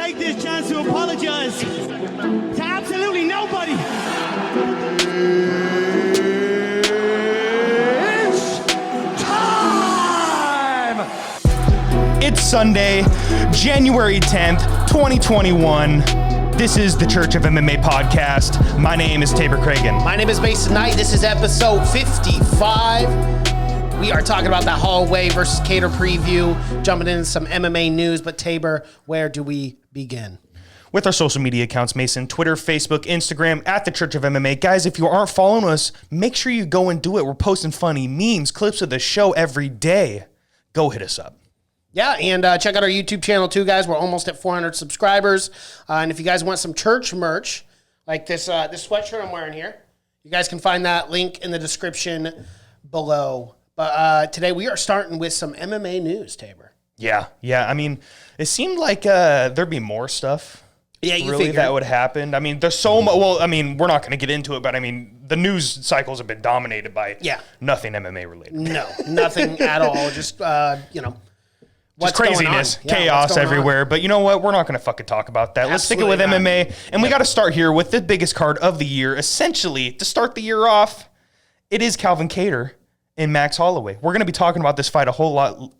take this chance to apologize to absolutely nobody. It's time! It's Sunday, January 10th, 2021. This is the Church of MMA podcast. My name is Tabor Cragen. My name is Mason Knight. This is episode 55. We are talking about the Halloway versus Keator preview, jumping into some MMA news. But Tabor, where do we begin? With our social media accounts, Mason, Twitter, Facebook, Instagram, at the Church of MMA. Guys, if you aren't following us, make sure you go and do it. We're posting funny memes, clips of the show every day. Go hit us up. Yeah, and check out our YouTube channel too, guys. We're almost at 400 subscribers. And if you guys want some church merch, like this sweatshirt I'm wearing here, you guys can find that link in the description below. But today we are starting with some MMA news, Tabor. Yeah. I mean, it seemed like there'd be more stuff. Yeah, you really figured that would happen. I mean, there's so much. Well, I mean, we're not going to get into it, but I mean, the news cycles have been dominated by nothing MMA related. No, nothing at all. Just Just craziness, chaos everywhere. But you know what? We're not going to fucking talk about that. Let's stick it with MMA. And we got to start here with the biggest card of the year. Essentially, to start the year off, it is Calvin Kattar and Max Holloway. We're going to be talking about this fight a whole lot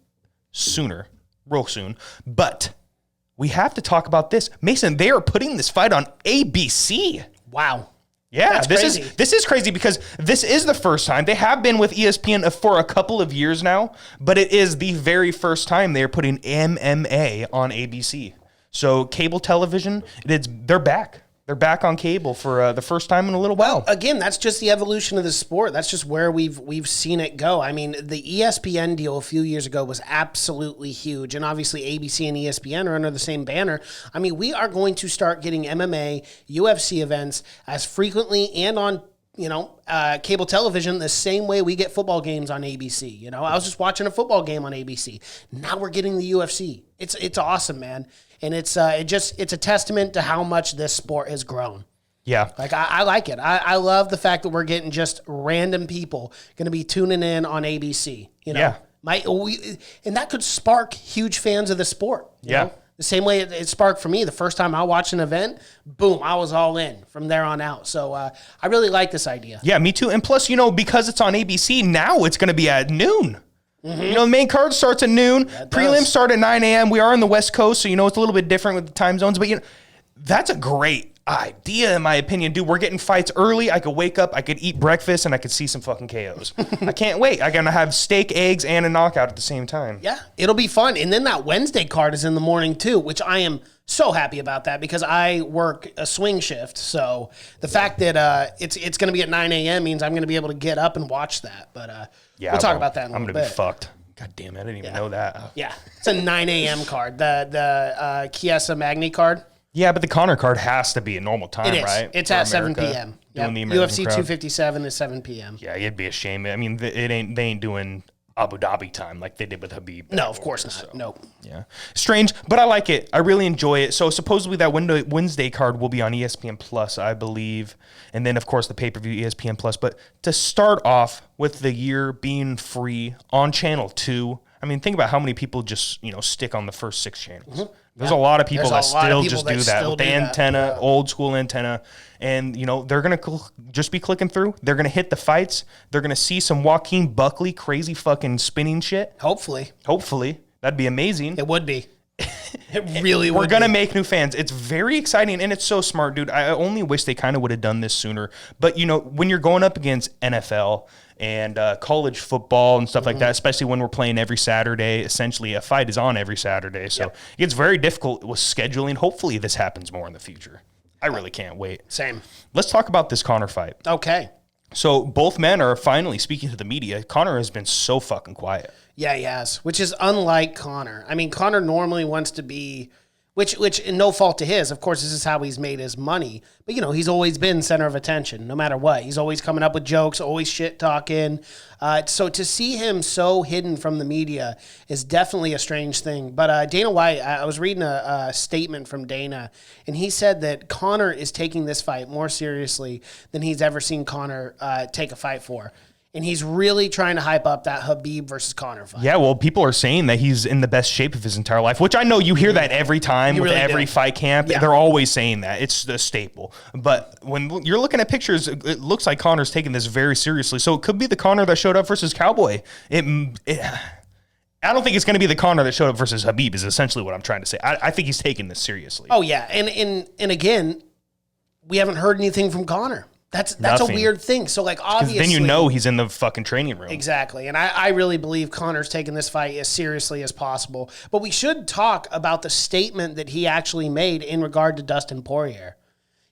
sooner, real soon. But we have to talk about this. Mason, they are putting this fight on ABC. Wow. Yeah, this is crazy because this is the first time. They have been with ESPN for a couple of years now, but it is the very first time they're putting MMA on ABC. So cable television, they're back. They're back on cable for the first time in a little while. Well, again, that's just the evolution of the sport. That's just where we've seen it go. I mean, the ESPN deal a few years ago was absolutely huge, and obviously ABC and ESPN are under the same banner. I mean, we are going to start getting MMA, UFC events as frequently and on cable television the same way we get football games on ABC. I was just watching a football game on ABC. Now we're getting the UFC. It's awesome, man. And it's a testament to how much this sport has grown. Yeah. Like, I like it. I love the fact that we're getting just random people going to be tuning in on ABC. Yeah. And that could spark huge fans of the sport. You know? The same way it sparked for me. The first time I watched an event, boom, I was all in from there on out. So I really like this idea. Yeah, me too. And plus, because it's on ABC, now it's going to be at noon. Mm-hmm. The main card starts at noon. Prelims start at 9 a.m. We are on the West Coast, so it's a little bit different with the time zones. But that's a great idea, in my opinion. Dude, we're getting fights early. I could wake up, I could eat breakfast, and I could see some fucking KOs. I can't wait. I'm going to have steak, eggs, and a knockout at the same time. Yeah, it'll be fun. And then that Wednesday card is in the morning, too, which I am so happy about that because I work a swing shift. So the fact that it's going to be at 9 a.m. means I'm going to be able to get up and watch that. But we'll talk about that in a little bit. I'm going to be fucked. God damn it, I didn't even know that. Yeah, it's a 9 a.m. card, the Chiesa Magni card. Yeah, but the Conor card has to be a normal time, right? It's at 7 p.m. Yep. UFC 257 is 7 p.m. Yeah, it'd be a shame. I mean, they ain't doing Abu Dhabi time like they did with Habib. No, of course not. So, nope. Yeah. Strange, but I like it. I really enjoy it. So supposedly that Wednesday card will be on ESPN Plus, I believe. And then, of course, the pay-per-view ESPN Plus. But to start off with the year being free on Channel 2, I mean, think about how many people just, stick on the first 6 channels. Mm-hmm. There's a lot of people that still just do that with the antenna, old school antenna. And, they're going to just be clicking through. They're going to hit the fights. They're going to see some Joaquin Buckley crazy fucking spinning shit. Hopefully. That'd be amazing. It would be. It really would. We're going to make new fans. It's very exciting, and it's so smart, dude. I only wish they kind of would have done this sooner. But, when you're going up against NFL and college football and stuff like that, especially when we're playing every Saturday, essentially a fight is on every Saturday. So it gets very difficult with scheduling. Hopefully this happens more in the future. I really can't wait. Same. Let's talk about this Conor fight. Okay. So both men are finally speaking to the media. Conor has been so fucking quiet. Yeah, he has, which is unlike Conor. I mean, Conor normally wants to be, which no fault to his. Of course, this is how he's made his money. But, he's always been center of attention, no matter what. He's always coming up with jokes, always shit talking. So to see him so hidden from the media is definitely a strange thing. But Dana White, I was reading a statement from Dana, and he said that Conor is taking this fight more seriously than he's ever seen Conor take a fight for. And he's really trying to hype up that Khabib versus Conor fight. Yeah, well, people are saying that he's in the best shape of his entire life, which I know you hear that every time with every fight camp. Yeah. They're always saying that. It's the staple. But when you're looking at pictures, it looks like Conor's taking this very seriously. So it could be the Conor that showed up versus Cowboy. I don't think it's going to be the Conor that showed up versus Khabib is essentially what I'm trying to say. I think he's taking this seriously. Oh, yeah. And again, we haven't heard anything from Conor. That's a weird thing. So, like, obviously... Then you know he's in the fucking training room. Exactly. And I really believe Conor's taking this fight as seriously as possible. But we should talk about the statement that he actually made in regard to Dustin Poirier.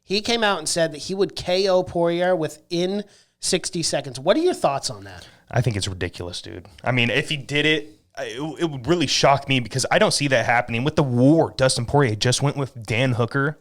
He came out and said that he would KO Poirier within 60 seconds. What are your thoughts on that? I think it's ridiculous, dude. I mean, if he did it would really shock me because I don't see that happening. With the war, Dustin Poirier just went with Dan Hooker.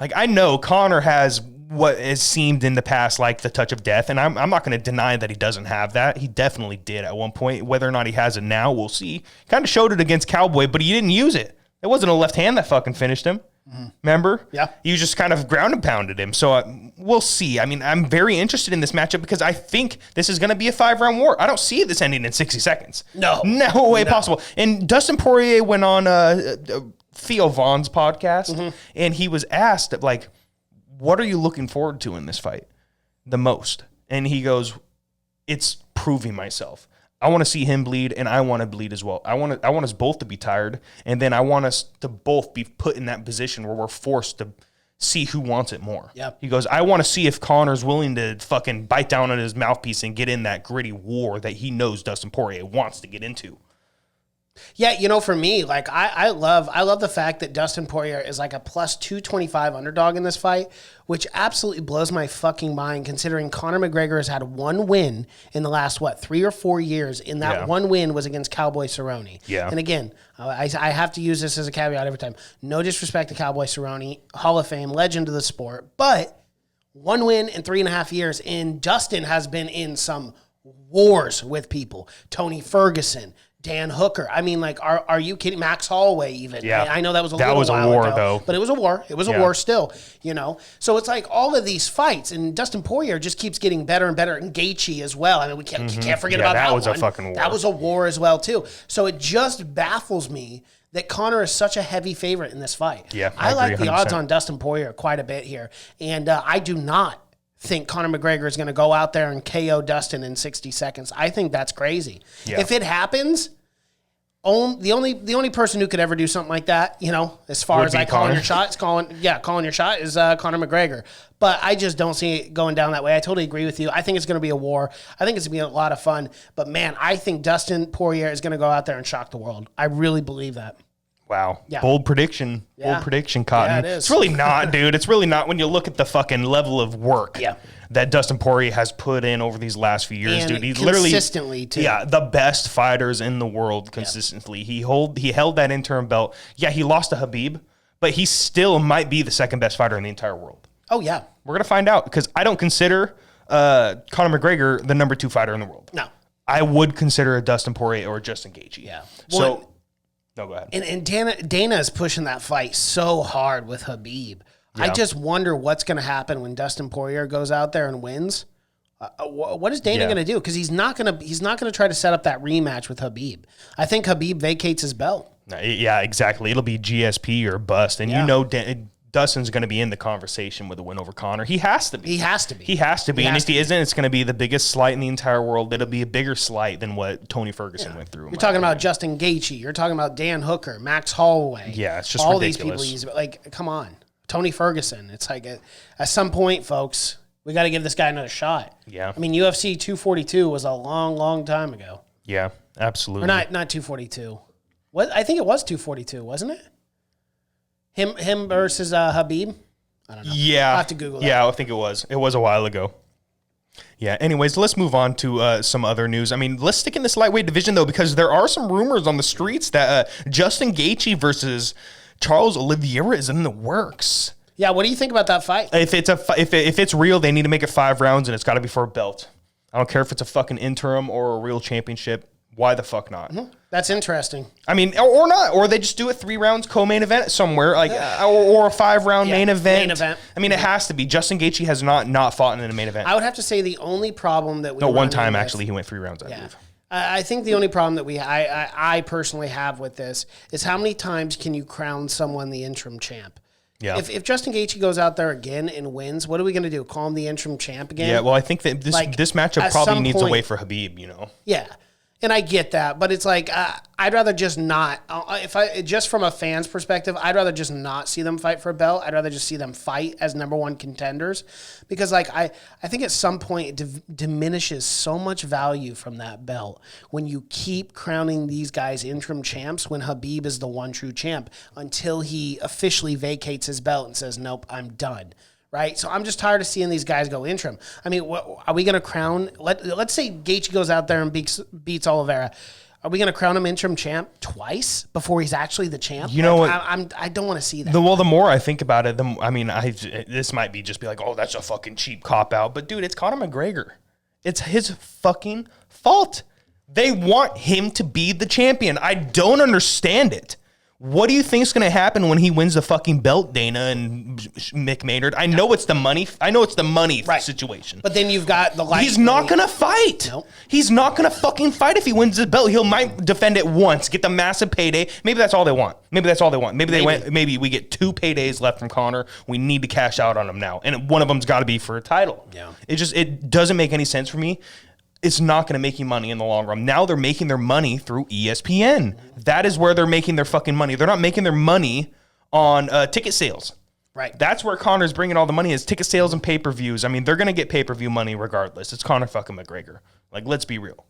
Like, I know Conor has what has seemed in the past like the touch of death, and I'm not going to deny that he doesn't have that. He definitely did at one point. Whether or not he has it now, we'll see. Kind of showed it against Cowboy, but he didn't use it. It wasn't a left hand that fucking finished him. Mm-hmm. Remember? Yeah. You just kind of ground and pounded him. So we'll see. I mean, I'm very interested in this matchup because I think this is going to be a 5-round war. I don't see this ending in 60 seconds. No way possible. And Dustin Poirier went on Theo Vaughn's podcast, and he was asked, like, what are you looking forward to in this fight the most? And he goes, it's proving myself. I want to see him bleed, and I want to bleed as well. I want us both to be tired, and then I want us to both be put in that position where we're forced to see who wants it more. Yep. He goes, I want to see if Conor's willing to fucking bite down on his mouthpiece and get in that gritty war that he knows Dustin Poirier wants to get into. Yeah, you know, for me, like I love the fact that Dustin Poirier is like a plus 225 underdog in this fight, which absolutely blows my fucking mind considering Conor McGregor has had one win in the last, 3 or 4 years, and that one win was against Cowboy Cerrone. Yeah. And again, I have to use this as a caveat every time. No disrespect to Cowboy Cerrone, Hall of Fame, legend of the sport, but one win in 3.5 years, and Dustin has been in some wars with people. Tony Ferguson, Dan Hooker. I mean, like, are you kidding? Max Holloway, even. Yeah. I know that was a while war, ago, though. but it was a war. It was a war still, you know? So it's like all of these fights, and Dustin Poirier just keeps getting better and better, and Gaichi as well. I mean, we can't forget about that one. That was a fucking war. That was a war as well, too. So it just baffles me that Conor is such a heavy favorite in this fight. Yeah, I like agree, the odds on Dustin Poirier quite a bit here, and I do not think Conor McGregor is going to go out there and KO Dustin in 60 seconds. I think that's crazy. Yeah. If it happens, the only person who could ever do something like that, you know, as far as like calling your shot, calling your shot is Conor McGregor. But I just don't see it going down that way. I totally agree with you. I think it's going to be a war. I think it's going to be a lot of fun. But man, I think Dustin Poirier is going to go out there and shock the world. I really believe that. Wow. Yeah. Bold prediction. Yeah. Bold prediction, Cotton. Yeah, it is. It's really not, dude. It's really not when you look at the fucking level of work that Dustin Poirier has put in over these last few years, and dude. He's consistently, literally, too. Yeah, the best fighters in the world consistently. Yeah. He held that interim belt. Yeah, he lost to Khabib, but he still might be the second best fighter in the entire world. Oh, yeah. We're going to find out because I don't consider Conor McGregor the number 2 fighter in the world. No. I would consider a Dustin Poirier or Justin Gaichi. Yeah. Well, no, go ahead. And Dana is pushing that fight so hard with Khabib. Yeah. I just wonder what's going to happen when Dustin Poirier goes out there and wins. What is Dana going to do? Because he's not going to try to set up that rematch with Khabib. I think Khabib vacates his belt. Yeah, exactly. It'll be GSP or bust, and you know Dustin's going to be in the conversation with a win over Conor. He has to be. He has to be. And if he isn't, it's going to be the biggest slight in the entire world. It'll be a bigger slight than what Tony Ferguson went through. You're talking about Justin Gaethje. You're talking about Dan Hooker, Max Holloway. Yeah, it's just all ridiculous. These people. Like, come on, Tony Ferguson. It's like at some point, folks, we got to give this guy another shot. Yeah. I mean, UFC 242 was a long, long time ago. Yeah, absolutely. Or not 242. What? I think it was 242, wasn't it? Him versus Khabib? I don't know. Yeah. I'll have to Google that. Yeah, I think it was. It was a while ago. Yeah, anyways, let's move on to some other news. I mean, let's stick in this lightweight division, though, because there are some rumors on the streets that Justin Gaethje versus Charles Olivier is in the works. Yeah, what do you think about that fight? If it's real, they need to make it 5 rounds, and it's got to be for a belt. I don't care if it's a fucking interim or a real championship. Why the fuck not? That's interesting. I mean, or not, or they just do a 3 rounds co-main event somewhere, like or a 5-round main event. I mean, it has to be. Justin Gaethje has not fought in a main event. I would have to say the only problem that we one time actually he went 3 rounds. I believe. I think the only problem that I personally have with this is how many times can you crown someone the interim champ? Yeah. If Justin Gaethje goes out there again and wins, what are we going to do? Call him the interim champ again? Yeah. Well, I think that this matchup probably needs to wait for Khabib. Yeah. And I get that, but it's like I'd rather just not. Just from a fan's perspective, I'd rather just not see them fight for a belt. I'd rather just see them fight as number 1 contenders, because like I think at some point it diminishes so much value from that belt when you keep crowning these guys interim champs when Khabib is the one true champ until he officially vacates his belt and says, "Nope, I'm done." Right, so I'm just tired of seeing these guys go interim. I mean, are we going to crown? Let's say Gaethje goes out there and beats Oliveira. Are we going to crown him interim champ twice before he's actually the champ? You know what? I don't want to see that. The more I think about it, this might be just be like, oh, that's a fucking cheap cop out. But dude, it's Conor McGregor. It's his fucking fault. They want him to be the champion. I don't understand it. What do you think is going to happen when he wins the fucking belt, Dana and Mick Maynard? I know it's the money. Situation. But then you've got the He's not going to fight. Nope. He's not going to fucking fight if he wins the belt. Might defend it once, get the massive payday. Maybe that's all they want. Maybe we get 2 paydays left from Conor. We need to cash out on him now. And one of them's got to be for a title. Yeah. It doesn't make any sense for me. It's not going to make you money in the long run. Now they're making their money through ESPN. That is where they're making their fucking money. They're not making their money on ticket sales. Right. That's where Conor's bringing all the money is ticket sales and pay-per-views. I mean, they're going to get pay-per-view money regardless. It's Conor fucking McGregor. Like, let's be real.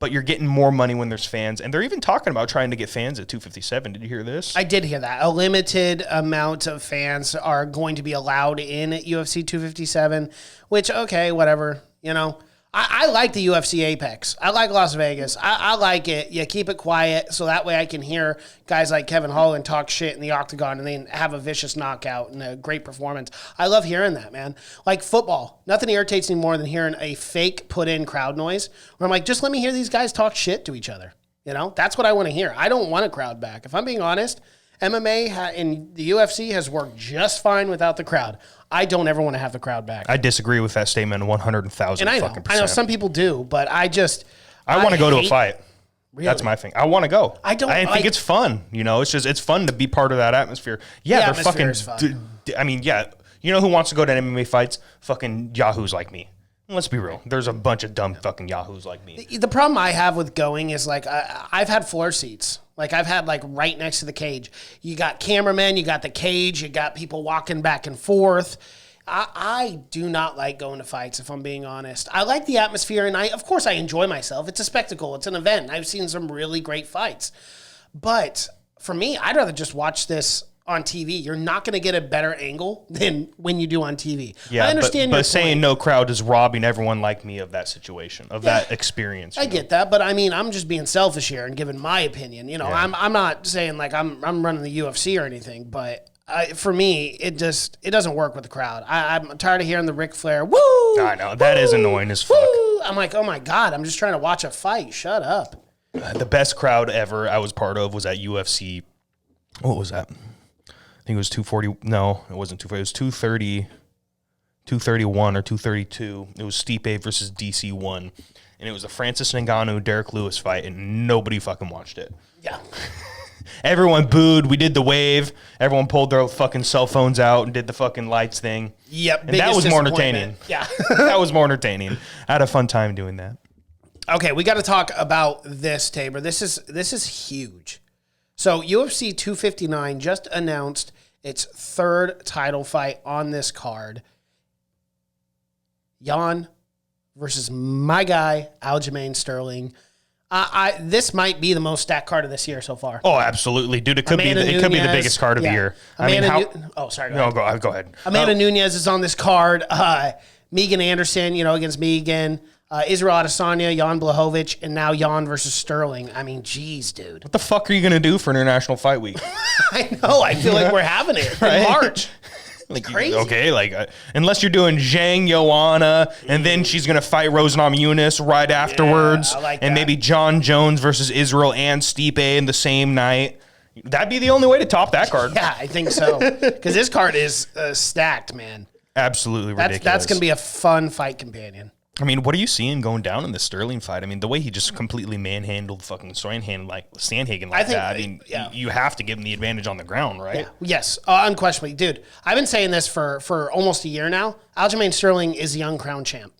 But you're getting more money when there's fans. And they're even talking about trying to get fans at 257. Did you hear this? I did hear that. A limited amount of fans are going to be allowed in at UFC 257, which, okay, whatever, I like the UFC Apex. I like Las Vegas. I like it. You keep it quiet so that way I can hear guys like Kevin Holland talk shit in the octagon and then have a vicious knockout and a great performance. I love hearing that, man. Like football. Nothing irritates me more than hearing a fake put-in crowd noise where I'm like, just let me hear these guys talk shit to each other. That's what I want to hear. I don't want a crowd back. If I'm being honest, MMA and the UFC has worked just fine without the crowd. I don't ever want to have the crowd back. I disagree with that statement 100,000 fucking percent. I know some people do, but I want to go to a fight. Really? That's my thing. I want to go. I think it's fun. It's fun to be part of that atmosphere. Yeah, they're fucking. Fun. You know who wants to go to MMA fights? Fucking yahoos like me. Let's be real. There's a bunch of dumb fucking yahoos like me. The problem I have with going is like I've had floor seats. Like I've had like right next to the cage. You got cameramen, you got the cage, you got people walking back and forth. I do not like going to fights, if I'm being honest. I like the atmosphere, and of course I enjoy myself. It's a spectacle. It's an event. I've seen some really great fights. But for me, I'd rather just watch this on TV. You're not going to get a better angle than when you do on TV. Yeah, I understand but saying no crowd is robbing everyone like me of that situation, of that experience. I get that, but I mean, I'm just being selfish here and giving my opinion. I'm not saying like I'm running the UFC or anything, but for me, it doesn't work with the crowd. I'm tired of hearing the Ric Flair, woo! I know, that is annoying as fuck. Woo! I'm like, oh my God, I'm just trying to watch a fight. Shut up. The best crowd ever I was part of was at UFC. What was that? I think it was 240. No, it wasn't 240. It was 230, 231 or 232. It was Stipe versus DC1. And it was a Francis Ngannou, Derek Lewis fight, and nobody fucking watched it. Yeah. Everyone booed. We did the wave. Everyone pulled their fucking cell phones out and did the fucking lights thing. Yep. And that was more entertaining. Yeah. That was more entertaining. I had a fun time doing that. Okay, we got to talk about this, Tabor. This is huge. So UFC 259 just announced its third title fight on this card. Jan versus my guy, Aljamain Sterling. This might be the most stacked card of this year so far. Oh, absolutely, dude! It could be the biggest card of the year. Go ahead. Amanda Nunes is on this card. Megan Anderson, against Megan. Israel Adesanya, Jan Blachowicz, and now Jan versus Sterling. I mean, geez, dude. What the fuck are you going to do for International Fight Week? I know. I feel like we're having it in March. Like, crazy. Okay, like unless you're doing Zhang Joanna, and then she's gonna fight Rose Namajunas right afterwards, I like and that. maybe John Jones versus Israel and Stipe in the same night. That'd be the only way to top that card. Yeah, I think so. Because this card is stacked, man. Absolutely ridiculous. That's going to be a fun fight companion. I mean, what are you seeing going down in the Sterling fight? I mean, the way he just completely manhandled fucking Sandhagen like that. I mean, you have to give him the advantage on the ground, right? Yeah. Yes, unquestionably. Dude, I've been saying this for almost a year now. Aljamain Sterling is the uncrowned champ.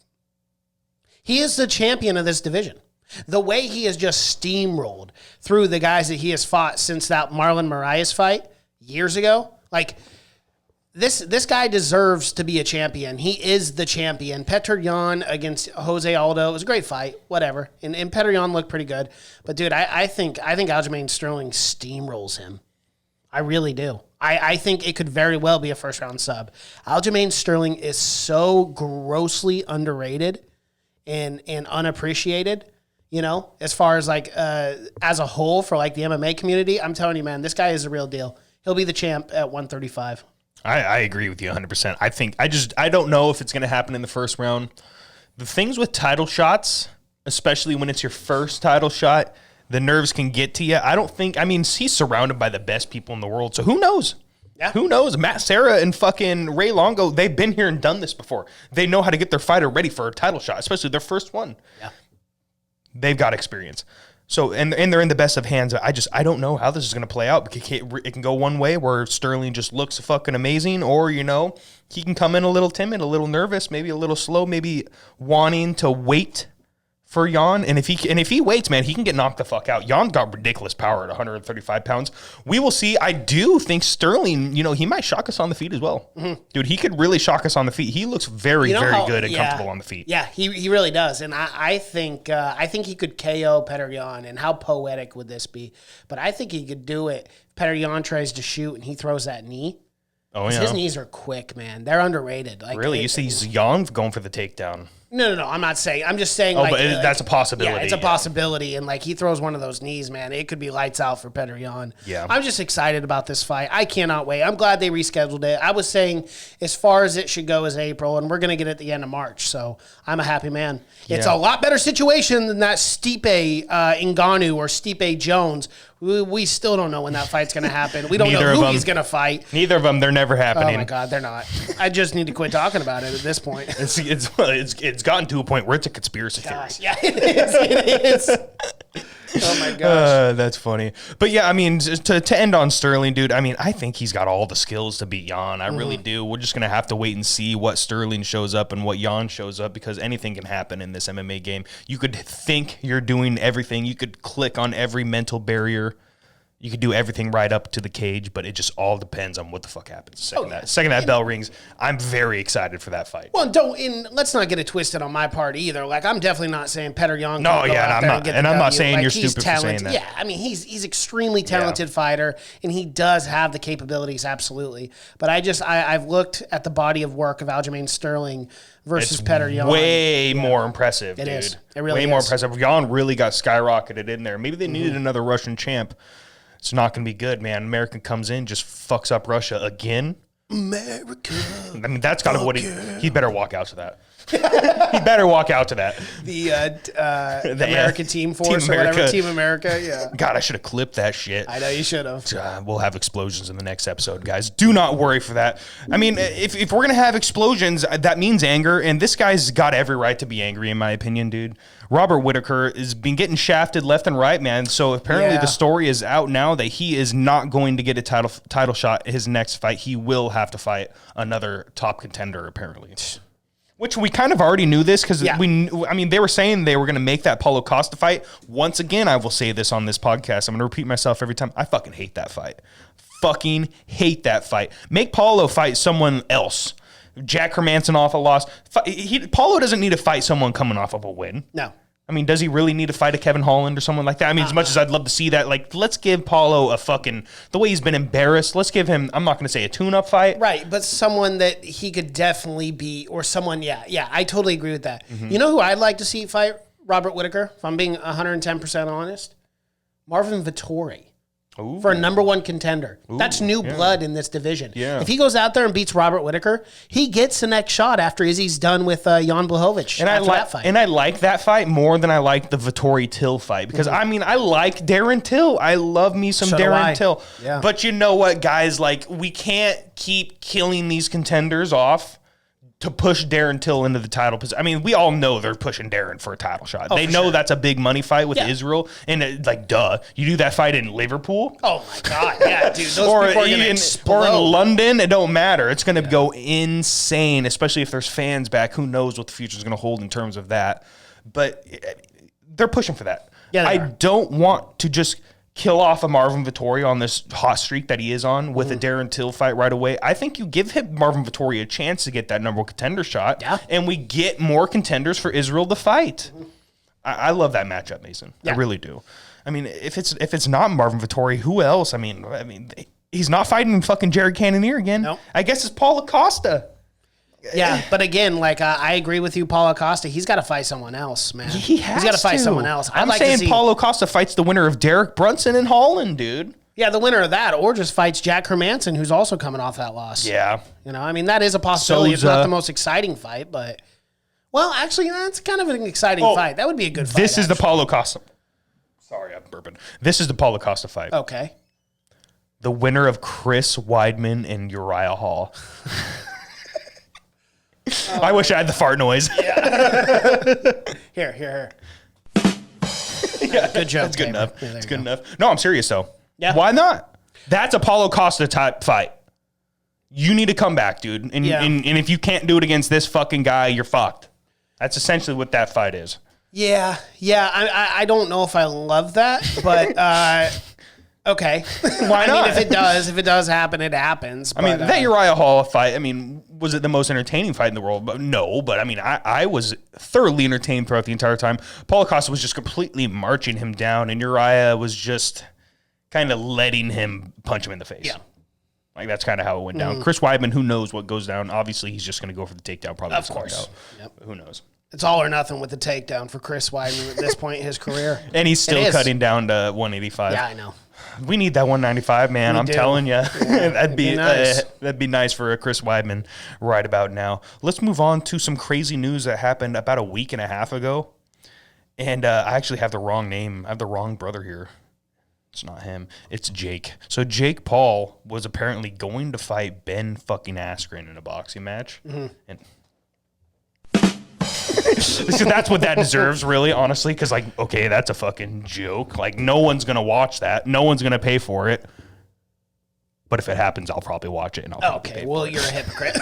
He is the champion of this division. The way he has just steamrolled through the guys that he has fought since that Marlon Moraes fight years ago, like, This guy deserves to be a champion. He is the champion. Petr Yan against Jose Aldo. It was a great fight. Whatever. And Petr Yan looked pretty good. But, dude, I think Aljamain Sterling steamrolls him. I really do. I think it could very well be a first-round sub. Aljamain Sterling is so grossly underrated and unappreciated, you know, as far as, like, as a whole for, like, the MMA community. I'm telling you, man, this guy is the real deal. He'll be the champ at 135. I agree with you 100%. I don't know if it's going to happen in the first round. The things with title shots, especially when it's your first title shot, the nerves can get to you. He's surrounded by the best people in the world, so who knows? Yeah. Who knows? Matt Serra and fucking Ray Longo, they've been here and done this before. They know how to get their fighter ready for a title shot, especially their first one. Yeah. They've got experience. So, and they're in the best of hands. I don't know how this is going to play out. It can go one way where Sterling just looks fucking amazing, or, you know, he can come in a little timid, a little nervous, maybe a little slow, maybe wanting to wait for Jan. And if he waits, man, he can get knocked the fuck out. Jan's got ridiculous power at 135 pounds. We will see. I do think Sterling, you know, he might shock us on the feet as well. Mm-hmm. Dude, he could really shock us on the feet. He looks very, very good and comfortable on the feet. Yeah, he really does. And I think he could KO Petr Yan. And how poetic would this be? But I think he could do it. Petr Yan tries to shoot and he throws that knee. Oh, yeah. His knees are quick, man. They're underrated. Like, really? You see Jan going for the takedown. No. I'm not saying. I'm just saying. Oh, but that's a possibility. Yeah, it's a possibility. And, like, he throws one of those knees, man. It could be lights out for Petr Yan. Yeah. I'm just excited about this fight. I cannot wait. I'm glad they rescheduled it. I was saying as far as it should go is April, and we're going to get it at the end of March. So I'm a happy man. Yeah. It's a lot better situation than that Stipe Ngannou or Stipe Jones. We still don't know when that fight's going to happen. We don't know who he's going to fight. Neither of them. They're never happening. Oh, my God. They're not. I just need to quit talking about it at this point. It's gotten to a point where it's a conspiracy theory. Yeah, it is. Oh, my gosh. That's funny. But, yeah, I mean, to end on Sterling, dude, I mean, I think he's got all the skills to beat Jan. I really do. We're just going to have to wait and see what Sterling shows up and what Jan shows up, because anything can happen in this MMA game. You could think you're doing everything. You could click on every mental barrier. You could do everything right up to the cage, but it just all depends on what the fuck happens. Second that bell rings, I'm very excited for that fight. Well, let's not get it twisted on my part either. Like, I'm definitely not saying Petr Yan. No, yeah, I'm not saying you're stupid for saying that. Yeah, I mean, he's extremely talented fighter, and he does have the capabilities, absolutely. But I've looked at the body of work of Aljamain Sterling versus Petr Yan. Way more impressive, dude. It is. It really way more impressive. Yan really got skyrocketed in there. Maybe they needed another Russian champ. It's not going to be good, man. America comes in, just fucks up Russia again. America. I mean, that's kind of what he better walk out to that. He better walk out to that. The American Team Force or whatever. Team America, yeah. God, I should have clipped that shit. I know you should have. We'll have explosions in the next episode, guys. Do not worry for that. I mean, if we're going to have explosions, that means anger, and this guy's got every right to be angry, in my opinion, dude. Robert Whittaker has been getting shafted left and right, man. So apparently the story is out now that he is not going to get a title shot his next fight. He will have to fight another top contender, apparently. Which we kind of already knew this because they were saying they were going to make that Paulo Costa fight. Once again, I will say this on this podcast. I'm going to repeat myself every time. I fucking hate that fight. Fucking hate that fight. Make Paulo fight someone else. Jack Hermanson off a loss. Paulo doesn't need to fight someone coming off of a win. No. I mean, does he really need to fight a Kevin Holland or someone like that? I mean, as much as I'd love to see that, like, let's give Paulo the way he's been embarrassed, let's give him, I'm not going to say a tune-up fight. Right, but someone that he could definitely beat, or someone, I totally agree with that. Mm-hmm. You know who I'd like to see fight Robert Whittaker, if I'm being 110% honest? Marvin Vettori. for a number one contender. That's new blood in this division. Yeah. If he goes out there and beats Robert Whittaker, he gets the next shot after Izzy's done with Jan Blachowicz after that fight. And I like that fight more than I like the Vettori Till fight because I mean I like Darren Till. I love me some Darren Till. Yeah. But you know what, guys? Like we can't keep killing these contenders off to push Darren Till into the title position. I mean, we all know they're pushing Darren for a title shot. They know that's a big money fight with Israel. And duh, you do that fight in Liverpool? Oh my God, yeah, dude. Those people are going to explode. Or in London, it don't matter. It's going to go insane, especially if there's fans back. Who knows what the future is going to hold in terms of that. But they're pushing for that. Yeah, I don't want to just kill off a Marvin Vettori on this hot streak that he is on with a Darren Till fight right away. I think you give him Marvin Vettori a chance to get that number one contender shot, and we get more contenders for Israel to fight. I love that matchup, Mason. I really do. I mean, if it's not Marvin Vettori, who else? I mean, he's not fighting fucking Jared Cannonier again. Nope. I guess it's Paul Acosta. Yeah, but again, like I agree with you, Paulo Costa. He's got to fight someone else, man. He's got to fight someone else. I'm saying Paulo Costa fights the winner of Derek Brunson and Holland, dude. Yeah, the winner of that, or just fights Jack Hermanson, who's also coming off that loss. Yeah, you know, I mean, that is a possibility. It's not the most exciting fight, but actually, that's kind of an exciting fight. That would be a good fight. This is the Paulo Costa. Sorry, I'm burping. This is the Paulo Costa fight. Okay. The winner of Chris Weidman and Uriah Hall. I wish I had the fart noise. Yeah. Here. Yeah, good joke. That's good enough. Yeah, it's good enough. No, I'm serious though. Yeah. Why not? That's a Paulo Costa type fight. You need to come back, dude. And if you can't do it against this fucking guy, you're fucked. That's essentially what that fight is. Yeah. I don't know if I love that, but okay. Why not? I mean, if it does happen, it happens. I mean, that Uriah Hall fight, I mean, was it the most entertaining fight in the world? No, but I mean, I was thoroughly entertained throughout the entire time. Paulo Costa was just completely marching him down, and Uriah was just kind of letting him punch him in the face. Yeah. Like, that's kind of how it went down. Chris Weidman, who knows what goes down? Obviously, he's just going to go for the takedown, probably. Of course. Yep. Who knows? It's all or nothing with the takedown for Chris Weidman at this point in his career. And he's still cutting down to 185. Yeah, I know. We need that 195, man. I'm telling you. Yeah, that'd be nice. That'd be nice for a Chris Weidman right about now. Let's move on to some crazy news that happened about a week and a half ago. And I actually have the wrong name. I have the wrong brother here. It's not him. It's Jake. So Jake Paul was apparently going to fight Ben fucking Askren in a boxing match. Mm-hmm. And so that's what that deserves, really, honestly, because, like, okay, that's a fucking joke. Like, no one's going to watch that. No one's going to pay for it. But if it happens, I'll probably watch it, and I'll probably pay for it. You're a hypocrite.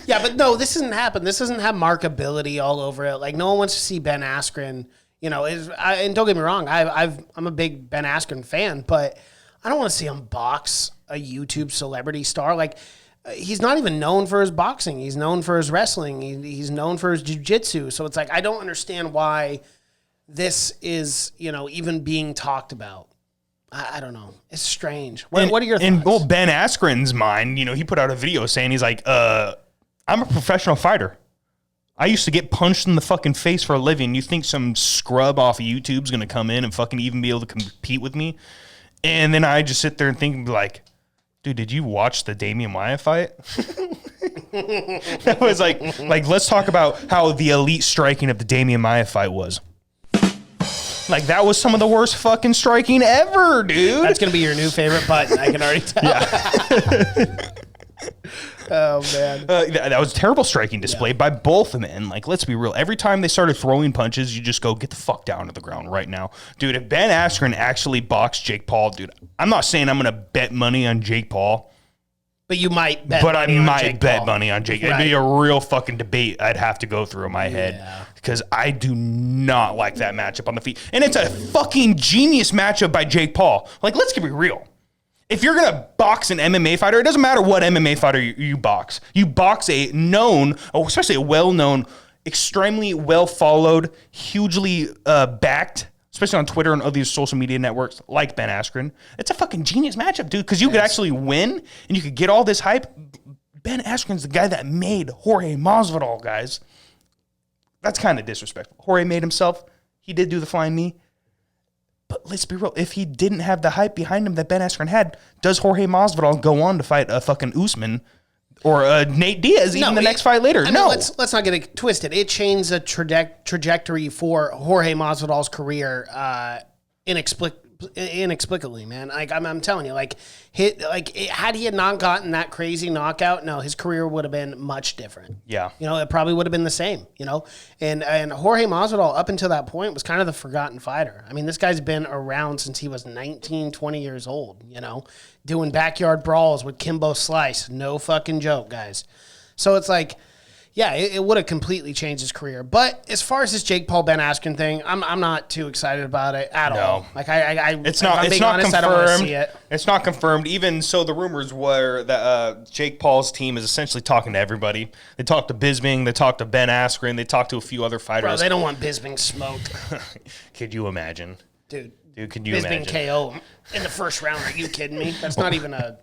Yeah, but no, this doesn't happen. This doesn't have markability all over it. Like, no one wants to see Ben Askren, you know, and don't get me wrong, I'm a big Ben Askren fan, but I don't want to see him box a YouTube celebrity star. Like, he's not even known for his boxing. He's known for his wrestling. He's known for his jiu-jitsu. So it's like, I don't understand why this is, you know, even being talked about. I don't know. It's strange. What are your thoughts? Well, Ben Askren's mind, you know, he put out a video saying, he's like, I'm a professional fighter. I used to get punched in the fucking face for a living. You think some scrub off of YouTube's going to come in and fucking even be able to compete with me? And then I just sit there and think, like, dude, did you watch the Damian Maia fight? That was like, let's talk about how the elite striking of the Damian Maia fight was. Like, that was some of the worst fucking striking ever, dude. That's going to be your new favorite button, I can already tell. Yeah. Oh, man. That was a terrible striking display by both men. Like, let's be real. Every time they started throwing punches, you just go, get the fuck down to the ground right now. Dude, if Ben Askren actually boxed Jake Paul, dude, I'm not saying I'm going to bet money on Jake Paul. But you might bet money on Jake Paul. But I might bet Paul. money on Jake. Right. It'd be a real fucking debate I'd have to go through in my head. Because I do not like that matchup on the feet. And it's a fucking genius matchup by Jake Paul. Like, let's get real. If you're going to box an MMA fighter, it doesn't matter what MMA fighter you box. You box a known, especially a well-known, extremely well-followed, hugely backed, especially on Twitter and other social media networks like Ben Askren. It's a fucking genius matchup, dude, because you could actually win and you could get all this hype. Ben Askren's the guy that made Jorge Masvidal, guys. That's kind of disrespectful. Jorge made himself. He did do the flying knee. But let's be real. If he didn't have the hype behind him that Ben Askren had, does Jorge Masvidal go on to fight a fucking Usman or Nate Diaz even the next fight later? I mean, let's not get it twisted. It changed the trajectory for Jorge Masvidal's career inexplicably, man. Like I'm telling you, had he not gotten that crazy knockout, no, his career would have been much different. Yeah, it probably would have been the same. And Jorge Masvidal up until that point was kind of the forgotten fighter. I mean, this guy's been around since he was 19, 20 years old. Doing backyard brawls with Kimbo Slice, no fucking joke, guys. So it's like, yeah, it would have completely changed his career. But as far as this Jake Paul Ben Askren thing, I'm not too excited about it at all. Like it's not confirmed. I don't want to see it. It's not confirmed. Even so, the rumors were that Jake Paul's team is essentially talking to everybody. They talked to Bisping, they talked to Ben Askren, they talked to a few other fighters. Bro, they don't want Bisping smoked. Could you imagine, dude? Could you imagine? Bisping KO in the first round? Are you kidding me? That's not even a.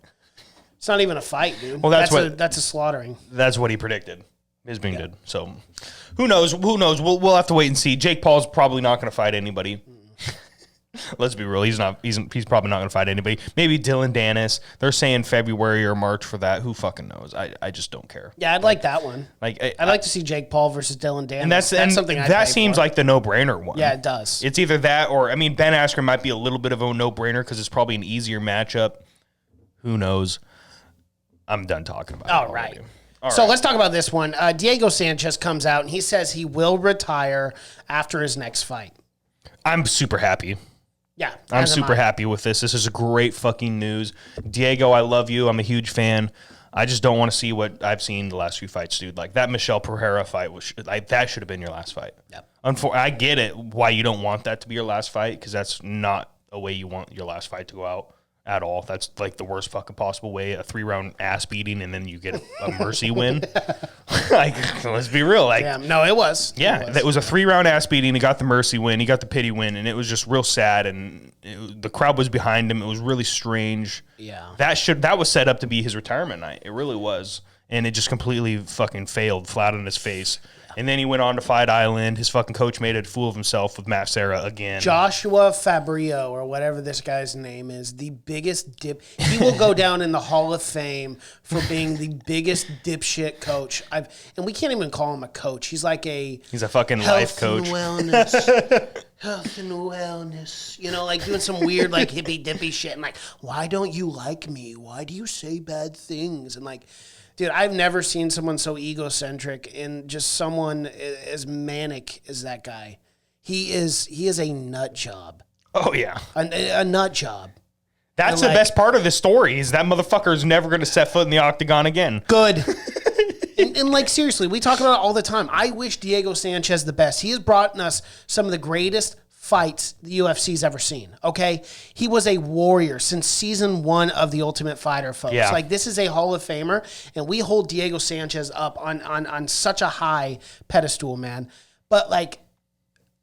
It's not even a fight, dude. Well, that's a slaughtering. That's what he predicted. Bisping did. So, who knows? We'll have to wait and see. Jake Paul's probably not going to fight anybody. Let's be real. He's probably not going to fight anybody. Maybe Dylan Dennis. They're saying February or March for that. Who fucking knows? I just don't care. Yeah, I'd like that one. I'd like to see Jake Paul versus Dylan Dennis. And that's something that seems like the no-brainer one. Yeah, it does. It's either that or Ben Askren might be a little bit of a no-brainer because it's probably an easier matchup. Who knows? I'm done talking about it. All right. So let's talk about this one. Diego Sanchez comes out and he says he will retire after his next fight. I'm super happy. Yeah. I'm super happy with this. This is great fucking news. Diego, I love you. I'm a huge fan. I just don't want to see what I've seen the last few fights, dude. Like that Michelle Pereira fight that should have been your last fight. Yep. I get it why you don't want that to be your last fight because that's not a way you want your last fight to go out. At all. That's like the worst fucking possible way. A 3-round ass beating and then you get a mercy win. Let's be real. No, it was. Yeah, it was a 3-round ass beating. He got the mercy win. He got the pity win, and it was just real sad. And the crowd was behind him. It was really strange. Yeah, that was set up to be his retirement night. It really was, and it just completely fucking failed, flat on his face. And then he went on to Fight Island. His fucking coach made a fool of himself with Matt Serra again. Joshua Fabrio, or whatever this guy's name is, the biggest dip. He will go down in the Hall of Fame for being the biggest dipshit coach. And we can't even call him a coach. He's like he's a fucking life coach. Health and wellness. Like doing some weird like hippy dippy shit. And like, why don't you like me? Why do you say bad things? And like, dude, I've never seen someone so egocentric and just someone as manic as that guy. He is a nut job. Oh, yeah. A nut job. That's the best part of the story is that motherfucker is never going to set foot in the octagon again. Good. and like, seriously, we talk about it all the time. I wish Diego Sanchez the best. He has brought us some of the greatest fights the UFC's ever seen, okay? He was a warrior since season 1 of The Ultimate Fighter, folks. Yeah. Like, this is a Hall of Famer, and we hold Diego Sanchez up on such a high pedestal, man. But, like,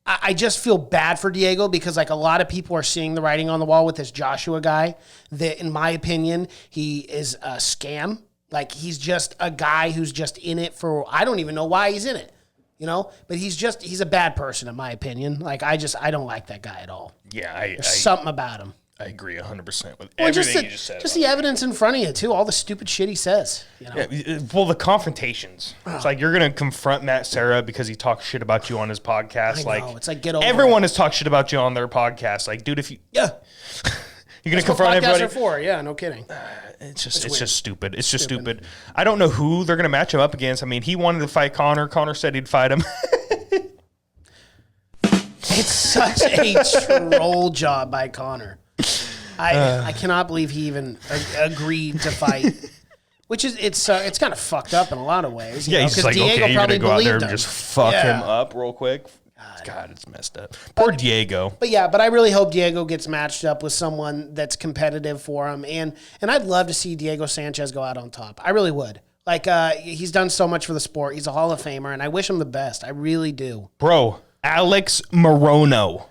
I just feel bad for Diego because, like, a lot of people are seeing the writing on the wall with this Joshua guy that, in my opinion, he is a scam. Like, he's just a guy who's just in it for, I don't even know why he's in it. But he's a bad person in my opinion. Like I don't like that guy at all. Yeah, there's something about him. I agree 100% with everything you just said. Just the evidence in front of you too, all the stupid shit he says. Yeah, well, the confrontations. It's like you're gonna confront Matt Serra because he talks shit about you on his podcast. I know. It's like get over everyone has talked shit about you on their podcast. Like, dude, if you you're gonna confront everybody. That's what podcasts are for. Yeah, no kidding. It's just stupid. It's just stupid. I don't know who they're gonna match him up against. I mean, he wanted to fight Conor. Conor said he'd fight him. It's such a troll job by Conor. I cannot believe he even agreed to fight. Which is it's kind of fucked up in a lot of ways. Yeah, he's just like, Diego okay, you're gonna go out there and him. just fuck him up real quick. God, it's messed up. Poor Diego. But I really hope Diego gets matched up with someone that's competitive for him. And I'd love to see Diego Sanchez go out on top. I really would. Like, he's done so much for the sport. He's a Hall of Famer, and I wish him the best. I really do. Bro, Alex Morono.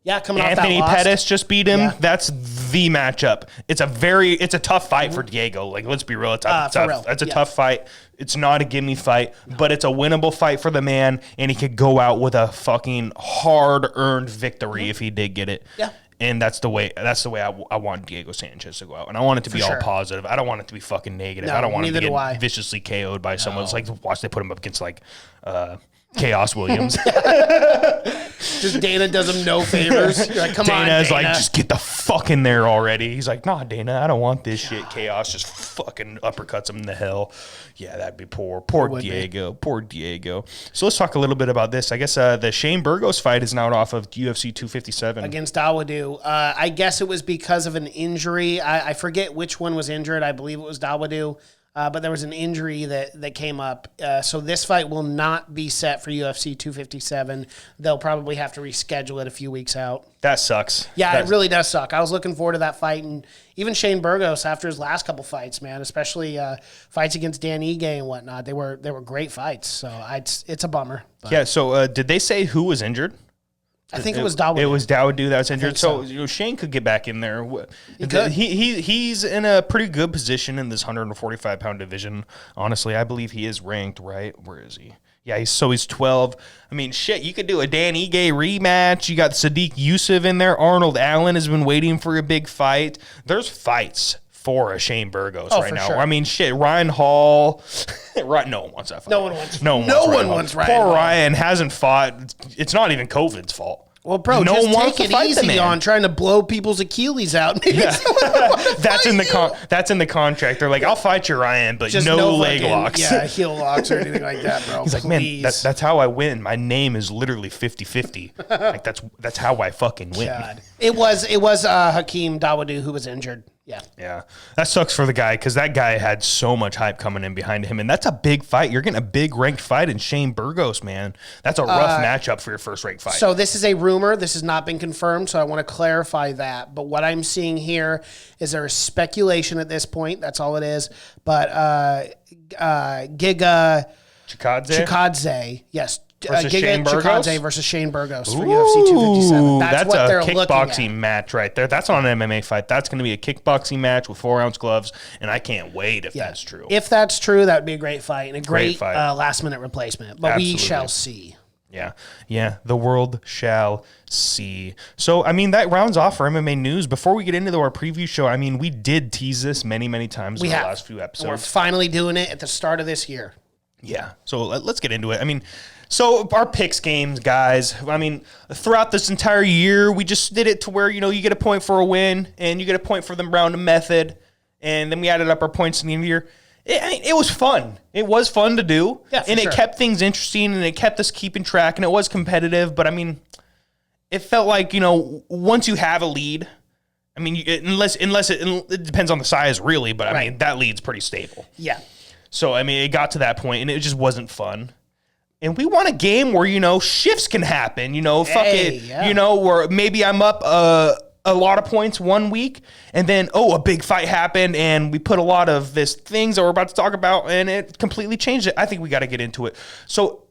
Yeah, coming Anthony off that loss. Pettis just beat him. Yeah. That's the matchup. It's a tough fight for Diego. Like, let's be real. It's a tough fight. It's not a gimme fight, but it's a winnable fight for the man, and he could go out with a fucking hard-earned victory if he did get it. Yeah. And that's the way I want Diego Sanchez to go out. And I want it to be all positive. I don't want it to be fucking negative. No, I don't want him to get viciously KO'd by someone. It's like, watch they put him up against like Chaos Williams. Just Dana does him no favors. You're like, come on, Dana's Dana. like, just get the fuck in there already. He's like, nah, Dana, I don't want this shit. Chaos just fucking uppercuts him in the hell. Yeah, that'd be poor Diego. Poor Diego. So let's talk a little bit about this. I guess the Shane Burgos fight is now off of UFC 257. Against Dawodu. I guess it was because of an injury. I forget which one was injured. I believe it was Dawodu. But there was an injury that came up. So this fight will not be set for UFC 257. They'll probably have to reschedule it a few weeks out. That sucks. Yeah, it really does suck. I was looking forward to that fight. And even Shane Burgos, after his last couple fights, man, especially fights against Dan Ige and whatnot, they were great fights. So it's a bummer. But. Yeah, so did they say who was injured? I think it was Dawodu. It was Dawodu that was injured. So. Shane could get back in there. He could. He's in a pretty good position in this 145-pound division. Honestly, I believe he is ranked, right? Where is he? Yeah, he's 12. I mean, shit, you could do a Dan Ige rematch. You got Sadiq Youssef in there. Arnold Allen has been waiting for a big fight. There's fights for a Shane Burgos right now. Sure. I mean, shit, Ryan Hall. No one wants that fight. No one wants Ryan Poor Hall. Ryan hasn't fought. It's not even COVID's fault. Well, bro, no just one wants take to it fight the easy man. on trying to blow people's Achilles out. Yeah. That's in the contract. They're like, I'll fight you, Ryan, but Just no leg fucking, locks. Yeah, heel locks or anything like that, bro. He's like, man, that's how I win. My name is literally 50-50. Like that's how I fucking win. God. It was Hakeem Dawodu who was injured. Yeah. That sucks for the guy because that guy had so much hype coming in behind him, and that's a big fight. You're getting a big ranked fight in Shane Burgos, man. That's a rough matchup for your first ranked fight. So this is a rumor. This has not been confirmed, so I want to clarify that. But what I'm seeing here is there is speculation at this point. That's all it is. But Giga Chikadze, yes. Versus Shane Burgos? Chikadze versus Shane Burgos for UFC 257. That's what they're looking at. That's a kickboxing match right there. That's not an MMA fight. That's going to be a kickboxing match with 4-ounce gloves, and I can't wait if that's true. If that's true, that would be a great fight and a great fight. Last-minute replacement. But we shall see. Yeah, the world shall see. So, I mean, that rounds off for MMA news. Before we get into our preview show, I mean, we did tease this many, many times in the last few episodes. And we're finally doing it at the start of this year. Yeah, so let's get into it. I mean, so our picks games, guys, I mean, throughout this entire year, we just did it to where, you get a point for a win, and you get a point for the round of method, and then we added up our points in the end of the year. It was fun. It was fun to do, and it kept things interesting, and it kept us keeping track, and it was competitive, but, I mean, it felt like, once you have a lead, I mean, unless it depends on the size, really, but, I mean, that lead's pretty stable. Yeah. So, I mean, it got to that point, and it just wasn't fun. And we want a game where, shifts can happen, where maybe I'm up a lot of points one week, and then, a big fight happened, and we put a lot of this things that we're about to talk about, and it completely changed it. I think we got to get into it. So,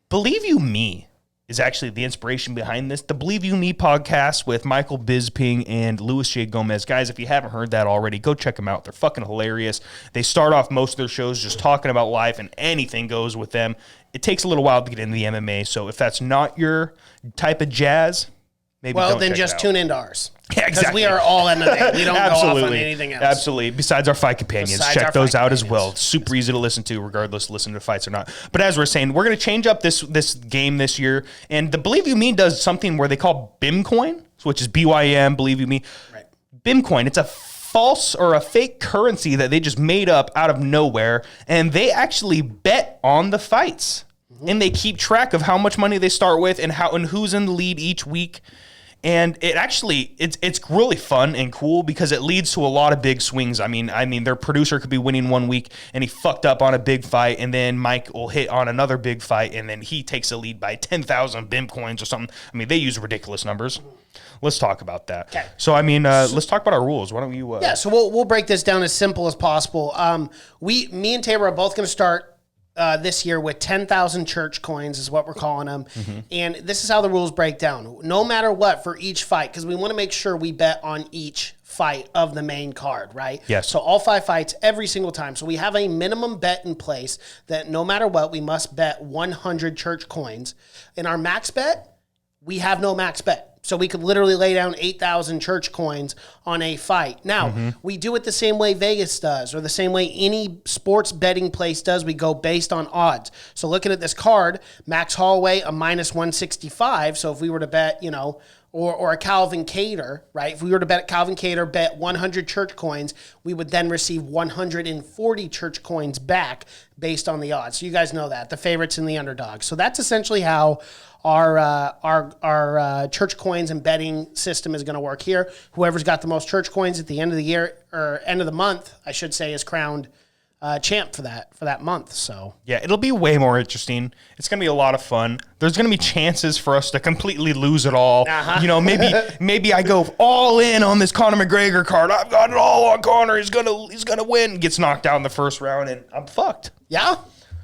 Believe You Me is actually the inspiration behind this. The Believe You Me podcast with Michael Bisping and Luis J. Gomez. Guys, if you haven't heard that already, go check them out. They're fucking hilarious. They start off most of their shows just talking about life, and anything goes with them. It takes a little while to get into the MMA, so if that's not your type of jazz, maybe don't then check just it out. tune into ours. Yeah, exactly. Because we are all MMA. We don't go off on anything else. Absolutely. Besides our fight companions. Check those out as well. It's super easy to listen to, regardless listen to fights or not. But as we're saying, we're going to change up this game this year. And the Believe You Me does something where they call BIMcoin, which is BYM, Believe You Me. Right. BIMcoin, it's a false or a fake currency that they just made up out of nowhere. And they actually bet on the fights. Mm-hmm. And they keep track of how much money they start with and who's in the lead each week. And it's really fun and cool because it leads to a lot of big swings. I mean, their producer could be winning one week and he fucked up on a big fight, and then Mike will hit on another big fight, and then he takes a lead by 10,000 BIM coins or something. I mean, they use ridiculous numbers. Let's talk about that. Okay. So, I mean, let's talk about our rules. Why don't you? So we'll break this down as simple as possible. Me and Tabor are both going to start this year with 10,000 church coins is what we're calling them. Mm-hmm. And this is how the rules break down. No matter what for each fight, because we want to make sure we bet on each fight of the main card, right? Yes. So all 5 fights every single time. So we have a minimum bet in place that no matter what, we must bet 100 church coins. In our max bet, we have no max bet. So we could literally lay down 8,000 church coins on a fight. Now, we do it the same way Vegas does, or the same way any sports betting place does. We go based on odds. So looking at this card, Max Holloway, a minus 165. So if we were to bet, or a Calvin Keator, right? If we were to bet Calvin Keator, bet 100 church coins, we would then receive 140 church coins back based on the odds. So you guys know that, the favorites and the underdogs. So that's essentially how our church coins and betting system is going to work here. Whoever's got the most church coins at the end of the year, or end of the month, I should say, is crowned champ for that month. So yeah, it'll be way more interesting. It's gonna be a lot of fun. There's gonna be chances for us to completely lose it all. Maybe I go all in on this Conor McGregor card. I've got it all on Conor. He's gonna win. Gets knocked out in the first round, and I'm fucked. Yeah.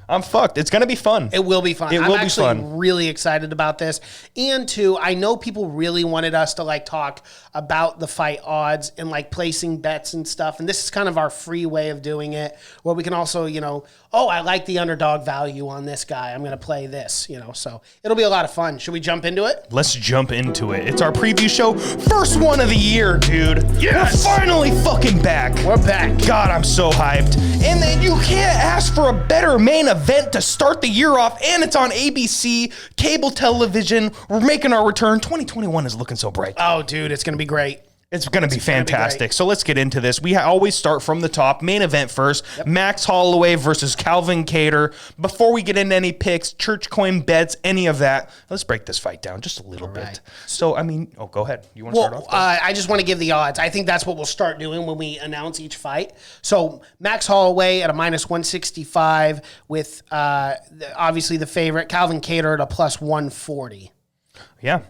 I'm fucked. It's going to be fun. It will be fun. I'm actually really excited about this. And two, I know people really wanted us to talk about the fight odds and placing bets and stuff. And this is kind of our free way of doing it, where we can also, I like the underdog value on this guy. I'm going to play this, so it'll be a lot of fun. Should we jump into it? Let's jump into it. It's our preview show. First one of the year, dude. Yes. We're finally fucking back. We're back. God, I'm so hyped. And then you can't ask for a better main event to start the year off, and it's on ABC, cable television. We're making our return. 2021 is looking so bright. Oh, dude, it's going to be great. It's going to be fantastic. So let's get into this. We always start from the top. Main event first. Yep. Max Holloway versus Calvin Keator. Before we get into any picks, church coin bets, any of that, let's break this fight down just a little bit. So, go ahead. You want to start off? I just want to give the odds. I think that's what we'll start doing when we announce each fight. So Max Holloway at a minus 165 with obviously the favorite, Calvin Keator, at a plus 140. Yeah.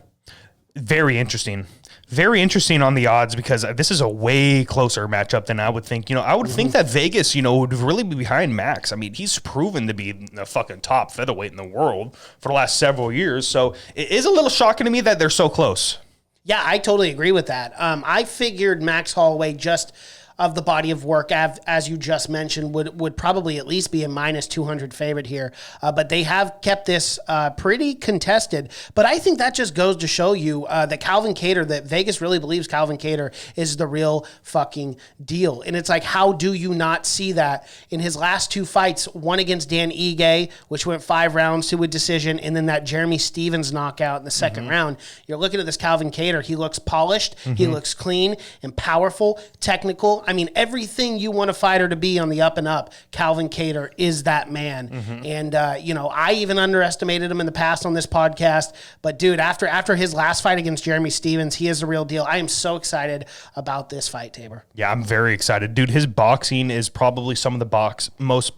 Very interesting. Very interesting on the odds, because this is a way closer matchup than I would think. I would think that Vegas, would really be behind Max. He's proven to be the fucking top featherweight in the world for the last several years. So it is a little shocking to me that they're so close. Yeah, I totally agree with that. I figured Max Holloway, just of the body of work, as you just mentioned, would probably at least be a minus 200 favorite here. But they have kept this pretty contested. But I think that just goes to show you that that Vegas really believes Calvin Keator is the real fucking deal. And it's how do you not see that in his last two fights, one against Dan Ige, which went 5 rounds to a decision, and then that Jeremy Stevens knockout in the second round. You're looking at this Calvin Keator. He looks polished. He looks clean and powerful, technical. Everything you want a fighter to be on the up and up, Calvin Keator is that man. And, I even underestimated him in the past on this podcast. But, dude, after his last fight against Jeremy Stevens, he is the real deal. I am so excited about this fight, Tabor. Yeah, I'm very excited. Dude, his boxing is probably some of the most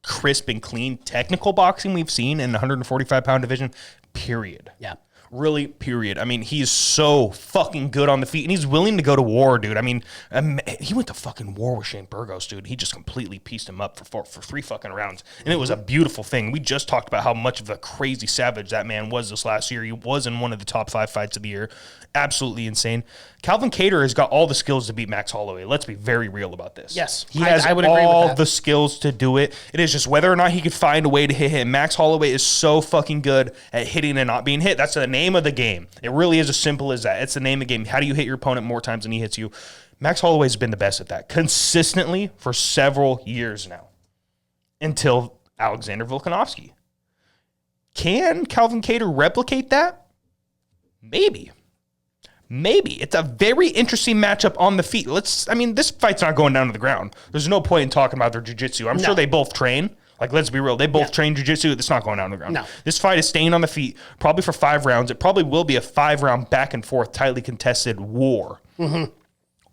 crisp and clean technical boxing we've seen in the 145-pound division, period. Yeah. Really, period. He's so fucking good on the feet, and he's willing to go to war, dude. He went to fucking war with Shane Burgos, dude. He just completely pieced him up for 3 fucking rounds, and it was a beautiful thing. We just talked about how much of a crazy savage that man was this last year. He was in one of the top 5 fights of the year. Absolutely insane. Calvin Keator has got all the skills to beat Max Holloway. Let's be very real about this. Yes, he has I would agree with all that. the skills to do it. It is just whether or not he could find a way to hit him. Max Holloway is so fucking good at hitting and not being hit. That's the name of the game. It really is as simple as that. It's the name of the game. How do you hit your opponent more times than he hits you? Max Holloway's been the best at that consistently for several years now, until Alexander Volkanovski. Can Calvin Keator replicate that? Maybe. It's a very interesting matchup on the feet. This fight's not going down to the ground. There's no point in talking about their jiu-jitsu. I'm sure they both train. Let's be real. They both train jiu-jitsu. It's not going down to the ground. No. This fight is staying on the feet, probably for 5 rounds. It probably will be a 5-round back and forth, tightly contested war.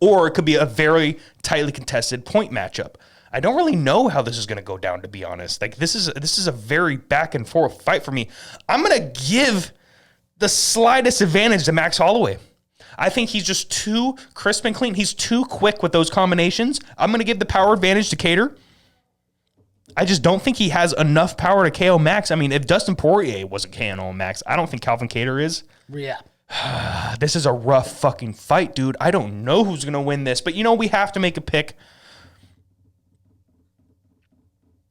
Or it could be a very tightly contested point matchup. I don't really know how this is going to go down, to be honest. This is a very back and forth fight for me. I'm going to give the slightest advantage to Max Holloway. I think he's just too crisp and clean. He's too quick with those combinations. I'm going to give the power advantage to Keator. I just don't think he has enough power to KO Max. If Dustin Poirier wasn't KO Max, I don't think Calvin Keator is. Yeah. This is a rough fucking fight, dude. I don't know who's going to win this, but we have to make a pick.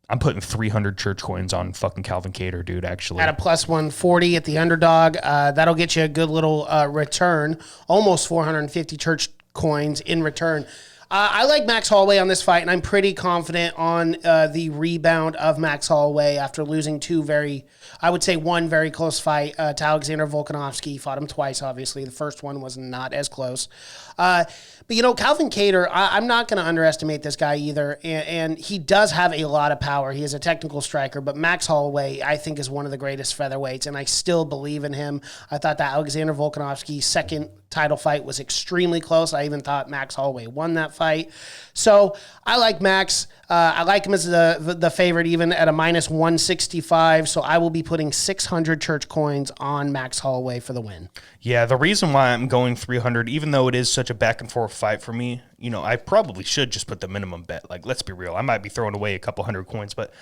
I'm putting 300 church coins on fucking Calvin Kattar, dude, actually. At a plus 140 at the underdog. That'll get you a good little return, almost 450 church coins in return. I like Max Holloway on this fight, and I'm pretty confident on the rebound of Max Holloway after losing one very close fight to Alexander Volkanovski. He fought him twice, obviously. The first one was not as close. But, Calvin Kattar, I'm not going to underestimate this guy either, and he does have a lot of power. He is a technical striker, but Max Holloway, I think, is one of the greatest featherweights, and I still believe in him. I thought that Alexander Volkanovski second title fight was extremely close. I even thought Max Holloway won that fight. So I like Max. I like him as the favorite even at a minus 165. So I will be putting 600 church coins on Max Holloway for the win. Yeah, the reason why I'm going 300, even though it is such a back and forth fight for me, I probably should just put the minimum bet. Like, let's be real. I might be throwing away a couple hundred coins, but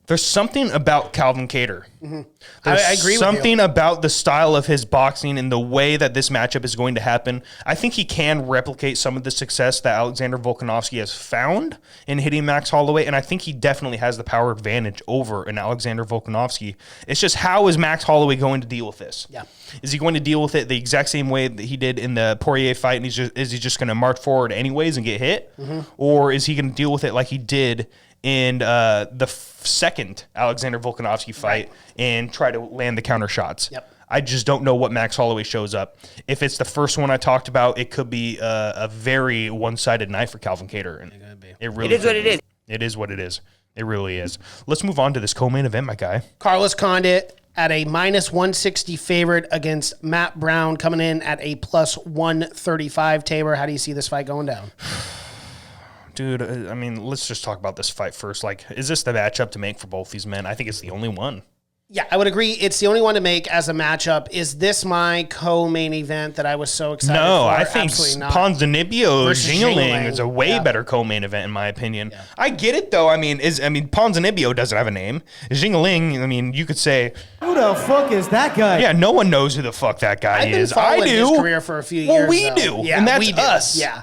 there's something about Calvin Kattar. Mm-hmm. There's I agree with something about the style of his boxing and the way that this matchup is going to happen. I think he can replicate some of the success that Alexander Volkanovski has found in hitting Max Holloway, and I think he definitely has the power advantage over an Alexander Volkanovski. It's just, how is Max Holloway going to deal with this? Yeah. Is he going to deal with it the exact same way that he did in the Poirier fight, and is he just going to march forward anyways and get hit? Mm-hmm. Or is he going to deal with it like he did in the second Alexander Volkanovski fight and try to land the counter shots? Yep. I just don't know what Max Holloway shows up. If it's the first one I talked about, it could be a very one-sided night for Calvin Kattar. And it is what it is. It is what it is. It really is. Let's move on to this co-main event, my guy. Carlos Condit at a minus 160 favorite against Matt Brown, coming in at a plus 135. Tabor, how do you see this fight going down? Dude, let's just talk about this fight first. Like, is this the matchup to make for both these men? I think it's the only one. Yeah, I would agree. It's the only one to make as a matchup. Is this my co-main event that I was so excited for? No, I think Ponzinibbio Jingeling is a way Yeah. better co-main event in my opinion. Yeah. I get it though. Ponzinibbio doesn't have a name. Jingeling, you could say, Who the fuck is that guy? yeah, no one knows who the fuck that guy I've been is. following I do. his career for a few Well, years. we though. do, Yeah, and that's we do. us. Yeah,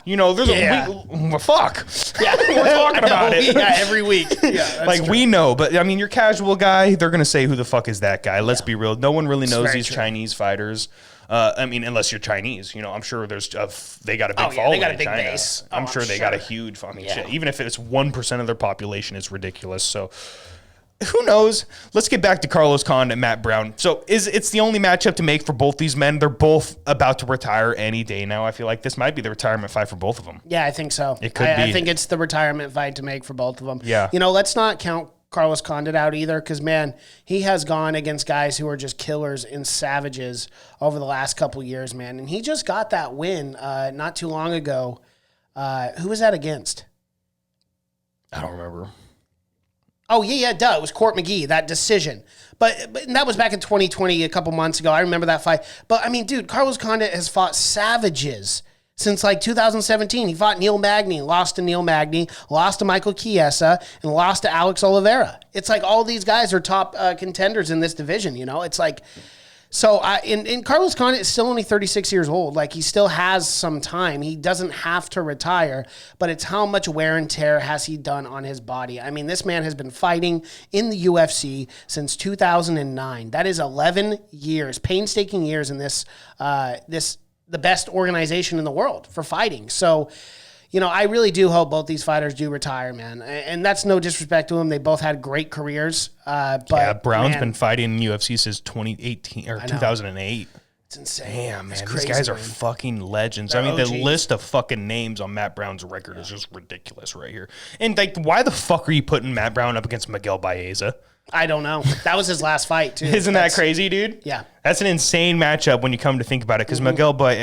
Fuck. Yeah, we're talking about it. Yeah, every week. Yeah, that's like true. we know, but your casual guy, they're gonna say, who the fuck is that guy? Let's be real. No one really knows very these true. Chinese fighters. Unless you're Chinese, I'm sure they got a big following. they got a in big China. base. I'm sure they got a sure. huge. Yeah. Shit, even if it's 1% of their population, it's ridiculous. So, who knows? Let's get back to Carlos Condit and Matt Brown. So, it's the only matchup to make for both these men. They're both about to retire any day now. I feel like this might be the retirement fight for both of them. Yeah, I think so. It could be. I think it's the retirement fight to make for both of them. Yeah. Let's not count Carlos Condit out either, because, man, he has gone against guys who are just killers and savages over the last couple years, man. And he just got that win not too long ago. Who was that against? I don't remember. Oh, yeah, duh. It was Court McGee, that decision. But that was back in 2020, a couple months ago. I remember that fight. But, dude, Carlos Condit has fought savages since 2017. He fought Neil Magny, lost to Neil Magny, lost to Michael Chiesa, and lost to Alex Oliveira. It's like all these guys are top contenders in this division, It's like, so and Carlos Condit is still only 36 years old. Like, he still has some time. He doesn't have to retire, but it's how much wear and tear has he done on his body. This man has been fighting in the UFC since 2009. That is 11 years, painstaking years in this the best organization in the world for fighting. So, I really do hope both these fighters do retire, man. And that's no disrespect to them. They both had great careers. But Brown's been fighting in UFC since 2018 or 2008. It's insane. Damn, man. Crazy, These guys are man. fucking legends. They're the OGs. list of fucking names on Matt Brown's record is just ridiculous right here. And, why the fuck are you putting Matt Brown up against Miguel Baeza? I don't know. That was his last fight, too. Isn't that crazy, dude? Yeah. That's an insane matchup when you come to think about it. Because Miguel, I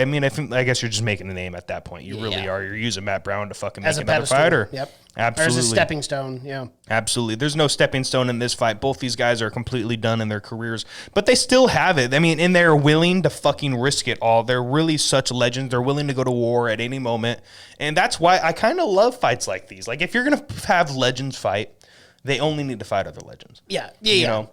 guess you're just making a name at that point. You really are. You're using Matt Brown to fucking make As a another pedestal. fighter. Yep. Absolutely. There's a stepping stone. Yeah. Absolutely. There's no stepping stone in this fight. Both these guys are completely done in their careers, but they still have it. And they're willing to fucking risk it all. They're really such legends. They're willing to go to war at any moment. And that's why I kind of love fights like these. Like, if you're going to have legends fight, they only need to fight other legends. Yeah.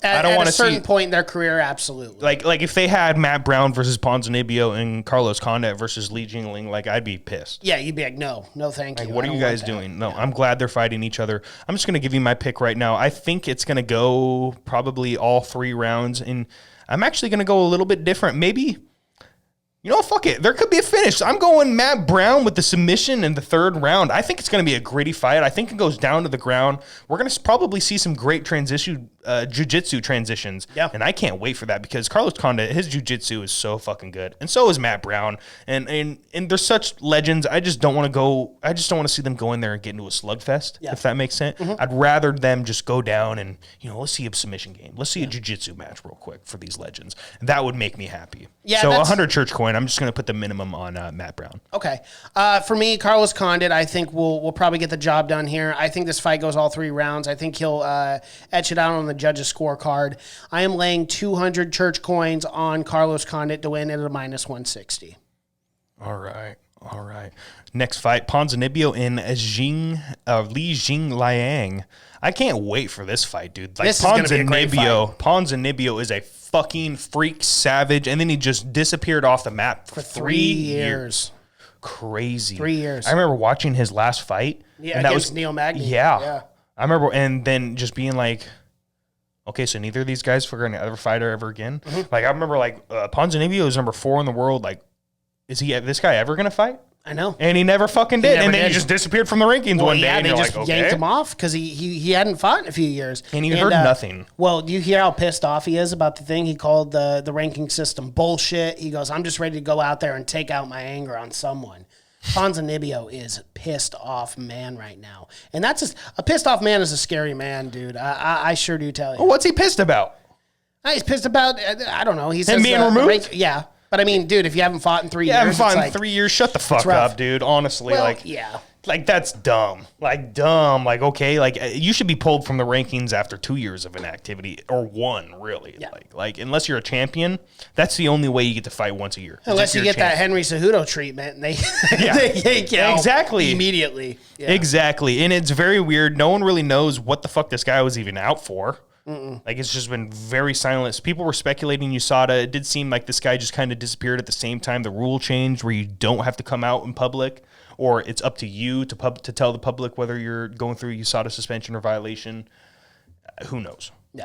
I don't want to see a certain point in their career, absolutely. like if they had Matt Brown versus Ponzinibbio and Carlos Condit versus Li Jingling, like I'd be pissed. Yeah, you'd be like, no, thank you. Like, what are you guys doing? No, I'm glad they're fighting each other. I'm just going to give you my pick right now. I think it's going to go probably all 3 rounds, and I'm actually going to go a little bit different. Maybe, fuck it. There could be a finish. I'm going Matt Brown with the submission in the 3rd round. I think it's going to be a gritty fight. I think it goes down to the ground. We're going to probably see some great jiu-jitsu transitions. Yeah. And I can't wait for that because Carlos Condit, his jiu-jitsu is so fucking good. And so is Matt Brown. And they're such legends. I just don't want to see them go in there and get into a slugfest, if that makes sense. Mm-hmm. I'd rather them just go down and, let's see a submission game. Let's see a jiu-jitsu match real quick for these legends. And that would make me happy. Yeah, so 100 church coin. I'm just going to put the minimum on Matt Brown. Okay. For me, Carlos Condit, I think we'll probably get the job done here. I think this fight goes all 3 rounds. I think he'll etch it out on the judges' scorecard. I am laying 200 church coins on Carlos Condit to win at a -160. All right. Next fight, Ponzinibbio and Li Jingliang. I can't wait for this fight, dude. Like, this is going to be a great fight. Ponzinibbio is a fucking freak savage, and then he just disappeared off the map for 3 years. Crazy. 3 years. I remember watching his last fight. Yeah, and against Neil Magny. Yeah. I remember, and then just being like, okay, so neither of these guys are going to ever fight ever again. Mm-hmm. Like, I remember, Ponzinibbio is number 4 in the world. Like, is this guy ever going to fight? I know. And he never fucking did. And then he just disappeared from the rankings one day. And they just like, yanked him off because he hadn't fought in a few years. And he heard nothing. Well, do you hear how pissed off he is about the thing? He called the ranking system bullshit. He goes, I'm just ready to go out there and take out my anger on someone. Ponzinibbio is pissed off man right now. And that's just, a pissed off man is a scary man, dude. I sure do tell you. Well, what's he pissed about? He's pissed about, I don't know. He says, being removed? Yeah. But I mean, dude, if you haven't fought in 3 years, haven't fought in 3 years. Shut the fuck up, dude. Honestly, well, yeah. Like, that's dumb. Like, dumb. Like, okay, like, you should be pulled from the rankings after 2 years of inactivity, or 1, really. Yeah. Like, unless you're a champion, that's the only way you get to fight once a year. Unless you get that Henry Cejudo treatment, and they yank you out exactly immediately. Yeah. Exactly, and it's very weird. No one really knows what the fuck this guy was even out for. Like, it's just been very silent. People were speculating USADA. It did seem like this guy just kind of disappeared at the same time the rule changed where you don't have to come out in public, or it's up to you to tell the public whether you're going through USADA suspension or violation. Who knows? Yeah.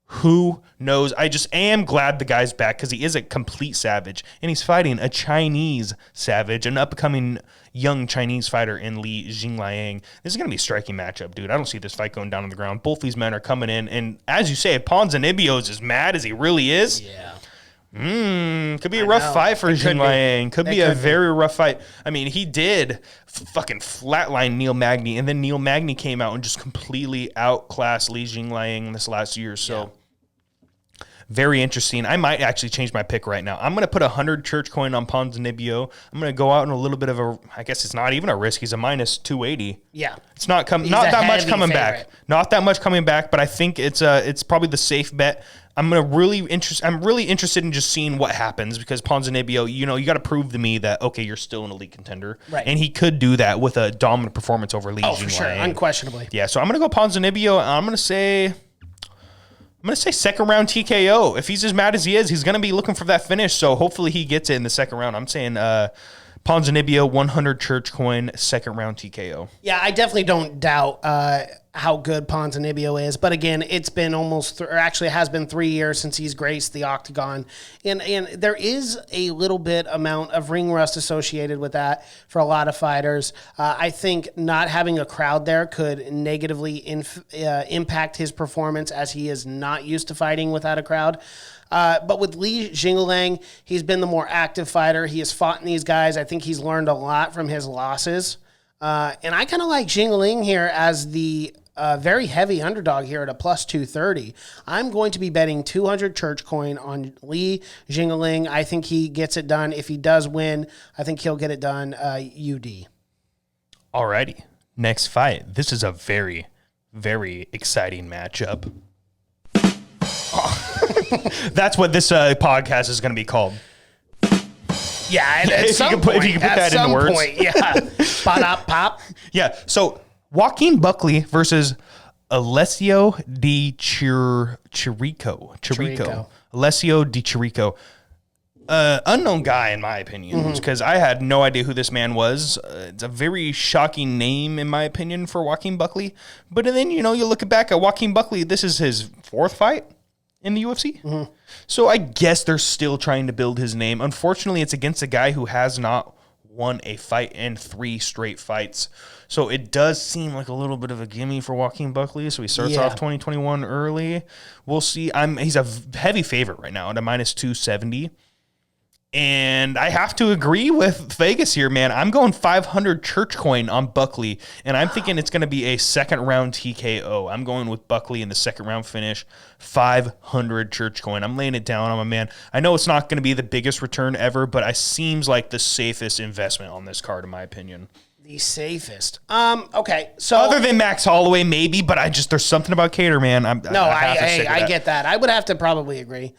Who knows? I just am glad the guy's back because he is a complete savage, and he's fighting a Chinese savage, an upcoming young Chinese fighter in Li Jingliang. This is going to be a striking matchup, dude. I don't see this fight going down on the ground. Both these men are coming in, and as you say, if Ponzinibbio is as mad as he really is, could be a rough fight for Jingliang. Could be a very rough fight. I mean, he did fucking flatline Neil Magny, and then Neil Magny came out and just completely outclassed Li Jingliang this last year. So, very interesting. I might actually change my pick right now. I'm going to put 100 church coin on Ponzinibbio. I'm going to go out in a little bit of a, I guess it's not even a risk. He's a -280. Yeah. It's not that much coming back. Not that much coming back, but I think it's probably the safe bet. I'm really interested in just seeing what happens because Ponzinibbio, you got to prove to me that, okay, you're still an elite contender. Right. And he could do that with a dominant performance over Li Jingliang. Oh, for sure. Unquestionably. Yeah, so I'm going to go Ponzinibbio, and I'm going to say second round TKO. If he's as mad as he is, he's going to be looking for that finish, so hopefully he gets it in the second round. I'm saying Ponzinibbio, 100 church coin, second round TKO. Yeah, I definitely don't doubt how good Ponzinibbio is. But again, it's been has been 3 years since he's graced the octagon. And there is a little bit amount of ring rust associated with that for a lot of fighters. I think not having a crowd there could negatively impact his performance as he is not used to fighting without a crowd. But with Li Jingliang, he's been the more active fighter. He has fought in these guys. I think he's learned a lot from his losses. And I kind of like Jingliang here as the very heavy underdog here at a plus 230. I'm going to be betting 200 church coin on Li Jingliang. I think he gets it done. If he does win, I think he'll get it done UD. Alrighty. Next fight. This is a very, very exciting matchup. That's what this podcast is going to be called. Yeah, and if you can put that into words. Yeah. Pop. Yeah. So Joaquin Buckley versus Alessio Chirico. Alessio di Chirico. Unknown guy, in my opinion, because I had no idea who this man was. It's a very shocking name, in my opinion, for Joaquin Buckley. But then, you look back at Joaquin Buckley, this is his 4th fight in the UFC. So I guess they're still trying to build his name. Unfortunately, it's against a guy who has not won a fight in 3 straight fights. So it does seem like a little bit of a gimme for Joaquin Buckley. So he starts off 2021 early. We'll see. He's a heavy favorite right now at a minus 270. And I have to agree with Vegas here, man. I'm going 500 church coin on Buckley, and I'm thinking it's going to be a second-round TKO. I'm going with Buckley in the second-round finish, 500 church coin. I'm laying it down on my man. I know it's not going to be the biggest return ever, but it seems like the safest investment on this card, in my opinion. The safest. Okay, so other than Max Holloway, maybe, but there's something about Keator, man. I get that. I would have to probably agree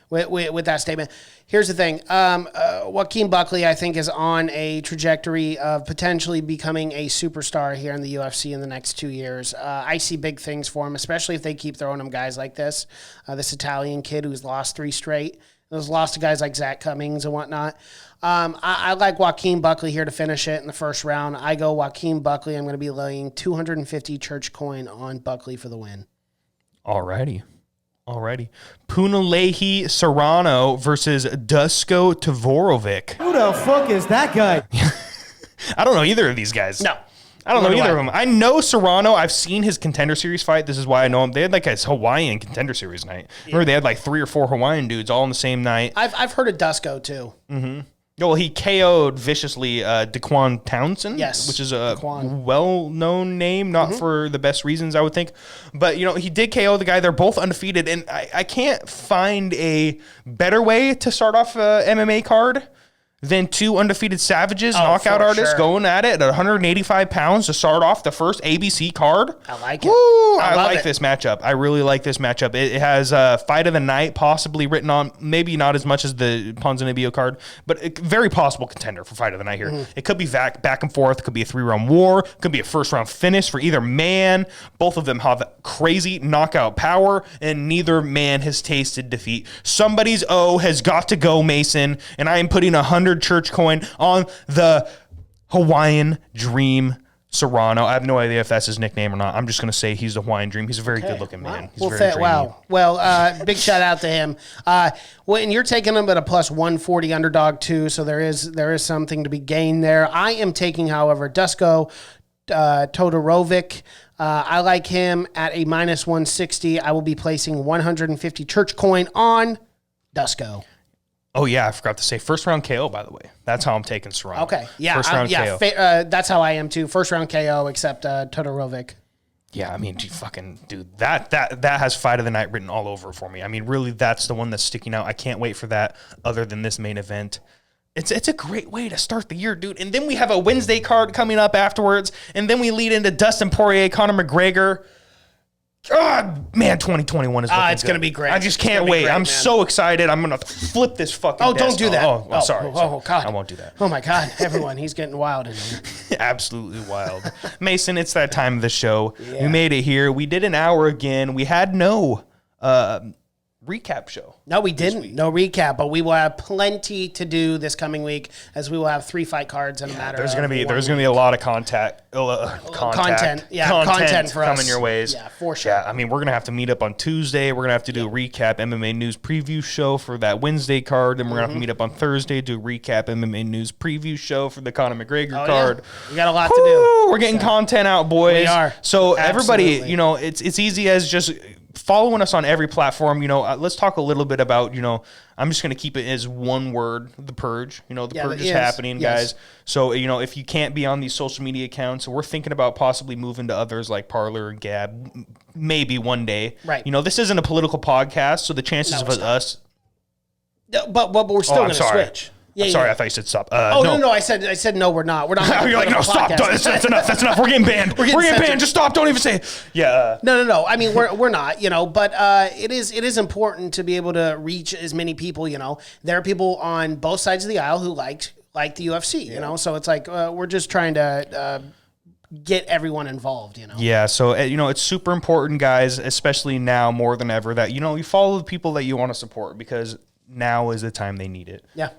with that statement. Here's the thing. Joaquin Buckley, I think, is on a trajectory of potentially becoming a superstar here in the UFC in the next 2 years. I see big things for him, especially if they keep throwing him guys like this. This Italian kid who's lost 3 straight. Has lost to guys like Zach Cummings and whatnot. I like Joaquin Buckley here to finish it in the first round. I go Joaquin Buckley. I'm going to be laying 250 church coin on Buckley for the win. Alrighty. Puna Leahy Serrano versus Dusko Tavorovic. Who the fuck is that guy? I don't know either of these guys. No. I don't know either of them. I know Serrano. I've seen his Contender Series fight. This is why I know him. They had like a Hawaiian Contender Series night. Remember, they had like 3 or 4 Hawaiian dudes all on the same night. I've heard of Dusko too. Well, he KO'd viciously Daquan Townsend, yes, which is a well-known name, not for the best reasons, I would think. But, he did KO the guy. They're both undefeated, and I can't find a better way to start off a MMA card than 2 undefeated savages, knockout artists, going at it at 185 pounds to start off the first ABC card. I like it. Woo! I like this matchup. I really like this matchup. It has fight of the night possibly written on, maybe not as much as the Ponzinibbio card, but a very possible contender for fight of the night here. It could be back and forth. It could be a 3-round war. It could be a first-round finish for either man. Both of them have crazy knockout power, and neither man has tasted defeat. Somebody's O has got to go, Mason, and I am putting 100 church coin on the Hawaiian Dream Serrano. I have no idea if that's his nickname or not. I'm just going to say he's the Hawaiian Dream. He's a very good-looking man. He's very dreamy. Well, big shout out to him. And you're taking him at a plus 140 underdog too, so there is something to be gained there. I am taking, however, Dusko Todorovic. I like him at a minus 160. I will be placing 150 church coin on Dusko. Oh, yeah, I forgot to say first round KO, by the way. That's how I'm taking Serrano. Okay, yeah. First round KO. That's how I am too. First round KO, except Todorovic. Yeah, I mean, dude, that has fight of the night written all over it for me. I mean, really, that's the one that's sticking out. I can't wait for that other than this main event. It's a great way to start the year, dude. And then we have a Wednesday card coming up afterwards, and then we lead into Dustin Poirier, Conor McGregor. God, man, 2021 is looking it's going to be great. I just can't wait. I'm so excited. I'm going to flip this fucking desk. Don't do that. Oh, sorry. Oh, God. I won't do that. Oh, my God. Everyone, he's getting wild in here. Absolutely wild. Mason, it's that time of the show. Yeah. We made it here. We did an hour again. We had no recap show. No, we didn't. No recap, but we will have plenty to do this coming week as we will have 3 fight cards in a matter there's of gonna be a lot of content for us coming your ways. Yeah, for sure. Yeah, I mean, we're gonna have to meet up on Tuesday. We're gonna have to do a recap MMA news preview show for that Wednesday card. Then we're gonna have to meet up on Thursday, do a recap MMA news preview show for the Conor McGregor card. Yeah. We got a lot to do. We're getting content out, boys. We are. So everybody, it's easy as just following us on every platform. Let's talk a little bit about, I'm just going to keep it as one word, the purge. The purge is happening, guys. So, if you can't be on these social media accounts, we're thinking about possibly moving to others like Parler and Gab, maybe one day. Right. This isn't a political podcast, so the chances of us... But we're still going to switch. Yeah, sorry, I thought you said stop. No. I said no. We're not. We're not. You're like, no, stop. That's enough. That's enough. We're getting banned. We're getting banned. Just stop. Don't even say it. Yeah. No. I mean, we're not. But it is important to be able to reach as many people. There are people on both sides of the aisle who like the UFC. So it's like we're just trying to get everyone involved, you know? Yeah, so, it's super important, guys, especially now more than ever, that, you follow the people that you want to support, because now is the time they need it. Yeah.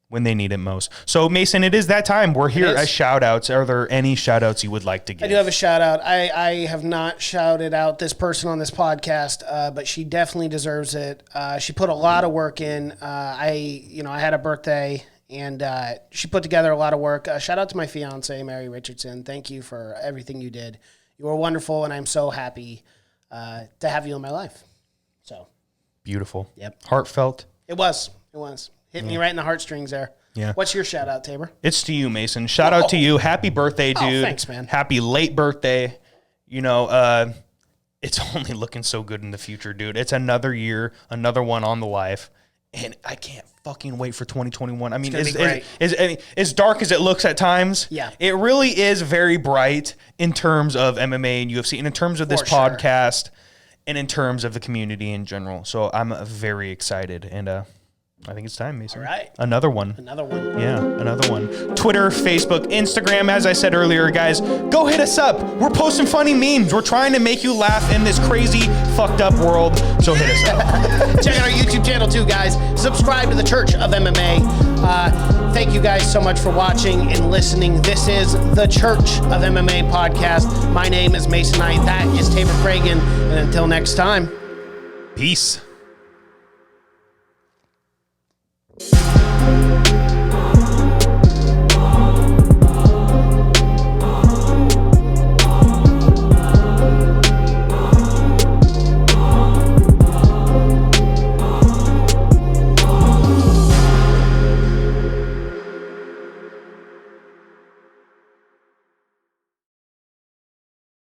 When they need it most. So, Mason, it is that time. We're here as shout-outs. Are there any shout-outs you would like to give? I do have a shout-out. I have not shouted out this person on this podcast, but she definitely deserves it. She put a lot of work in. I had a birthday, and she put together a lot of work. Shout out to my fiance, Mary Richardson. Thank you for everything you did. You were wonderful, and I'm so happy to have you in my life. So beautiful. Yep. Heartfelt. It was. Hit me right in the heartstrings there. Yeah. What's your shout out, Tabor? It's to you, Mason. Shout out to you. Happy birthday, dude. Oh, thanks, man. Happy late birthday. It's only looking so good in the future, dude. It's another year, another one on the life. And I can't fucking wait for 2021. I mean, as dark as it looks at times, yeah, it really is very bright in terms of MMA and UFC, and in terms of this podcast, and in terms of the community in general. So I'm very excited, and I think it's time, Mason. All right. Another one. Yeah, another one. Twitter, Facebook, Instagram. As I said earlier, guys, go hit us up. We're posting funny memes. We're trying to make you laugh in this crazy, fucked up world. So hit us up. Check out our YouTube channel too, guys. Subscribe to the Church of MMA. Thank you guys so much for watching and listening. This is the Church of MMA podcast. My name is Mason Knight. That is Tabor Cragen. And until next time, peace.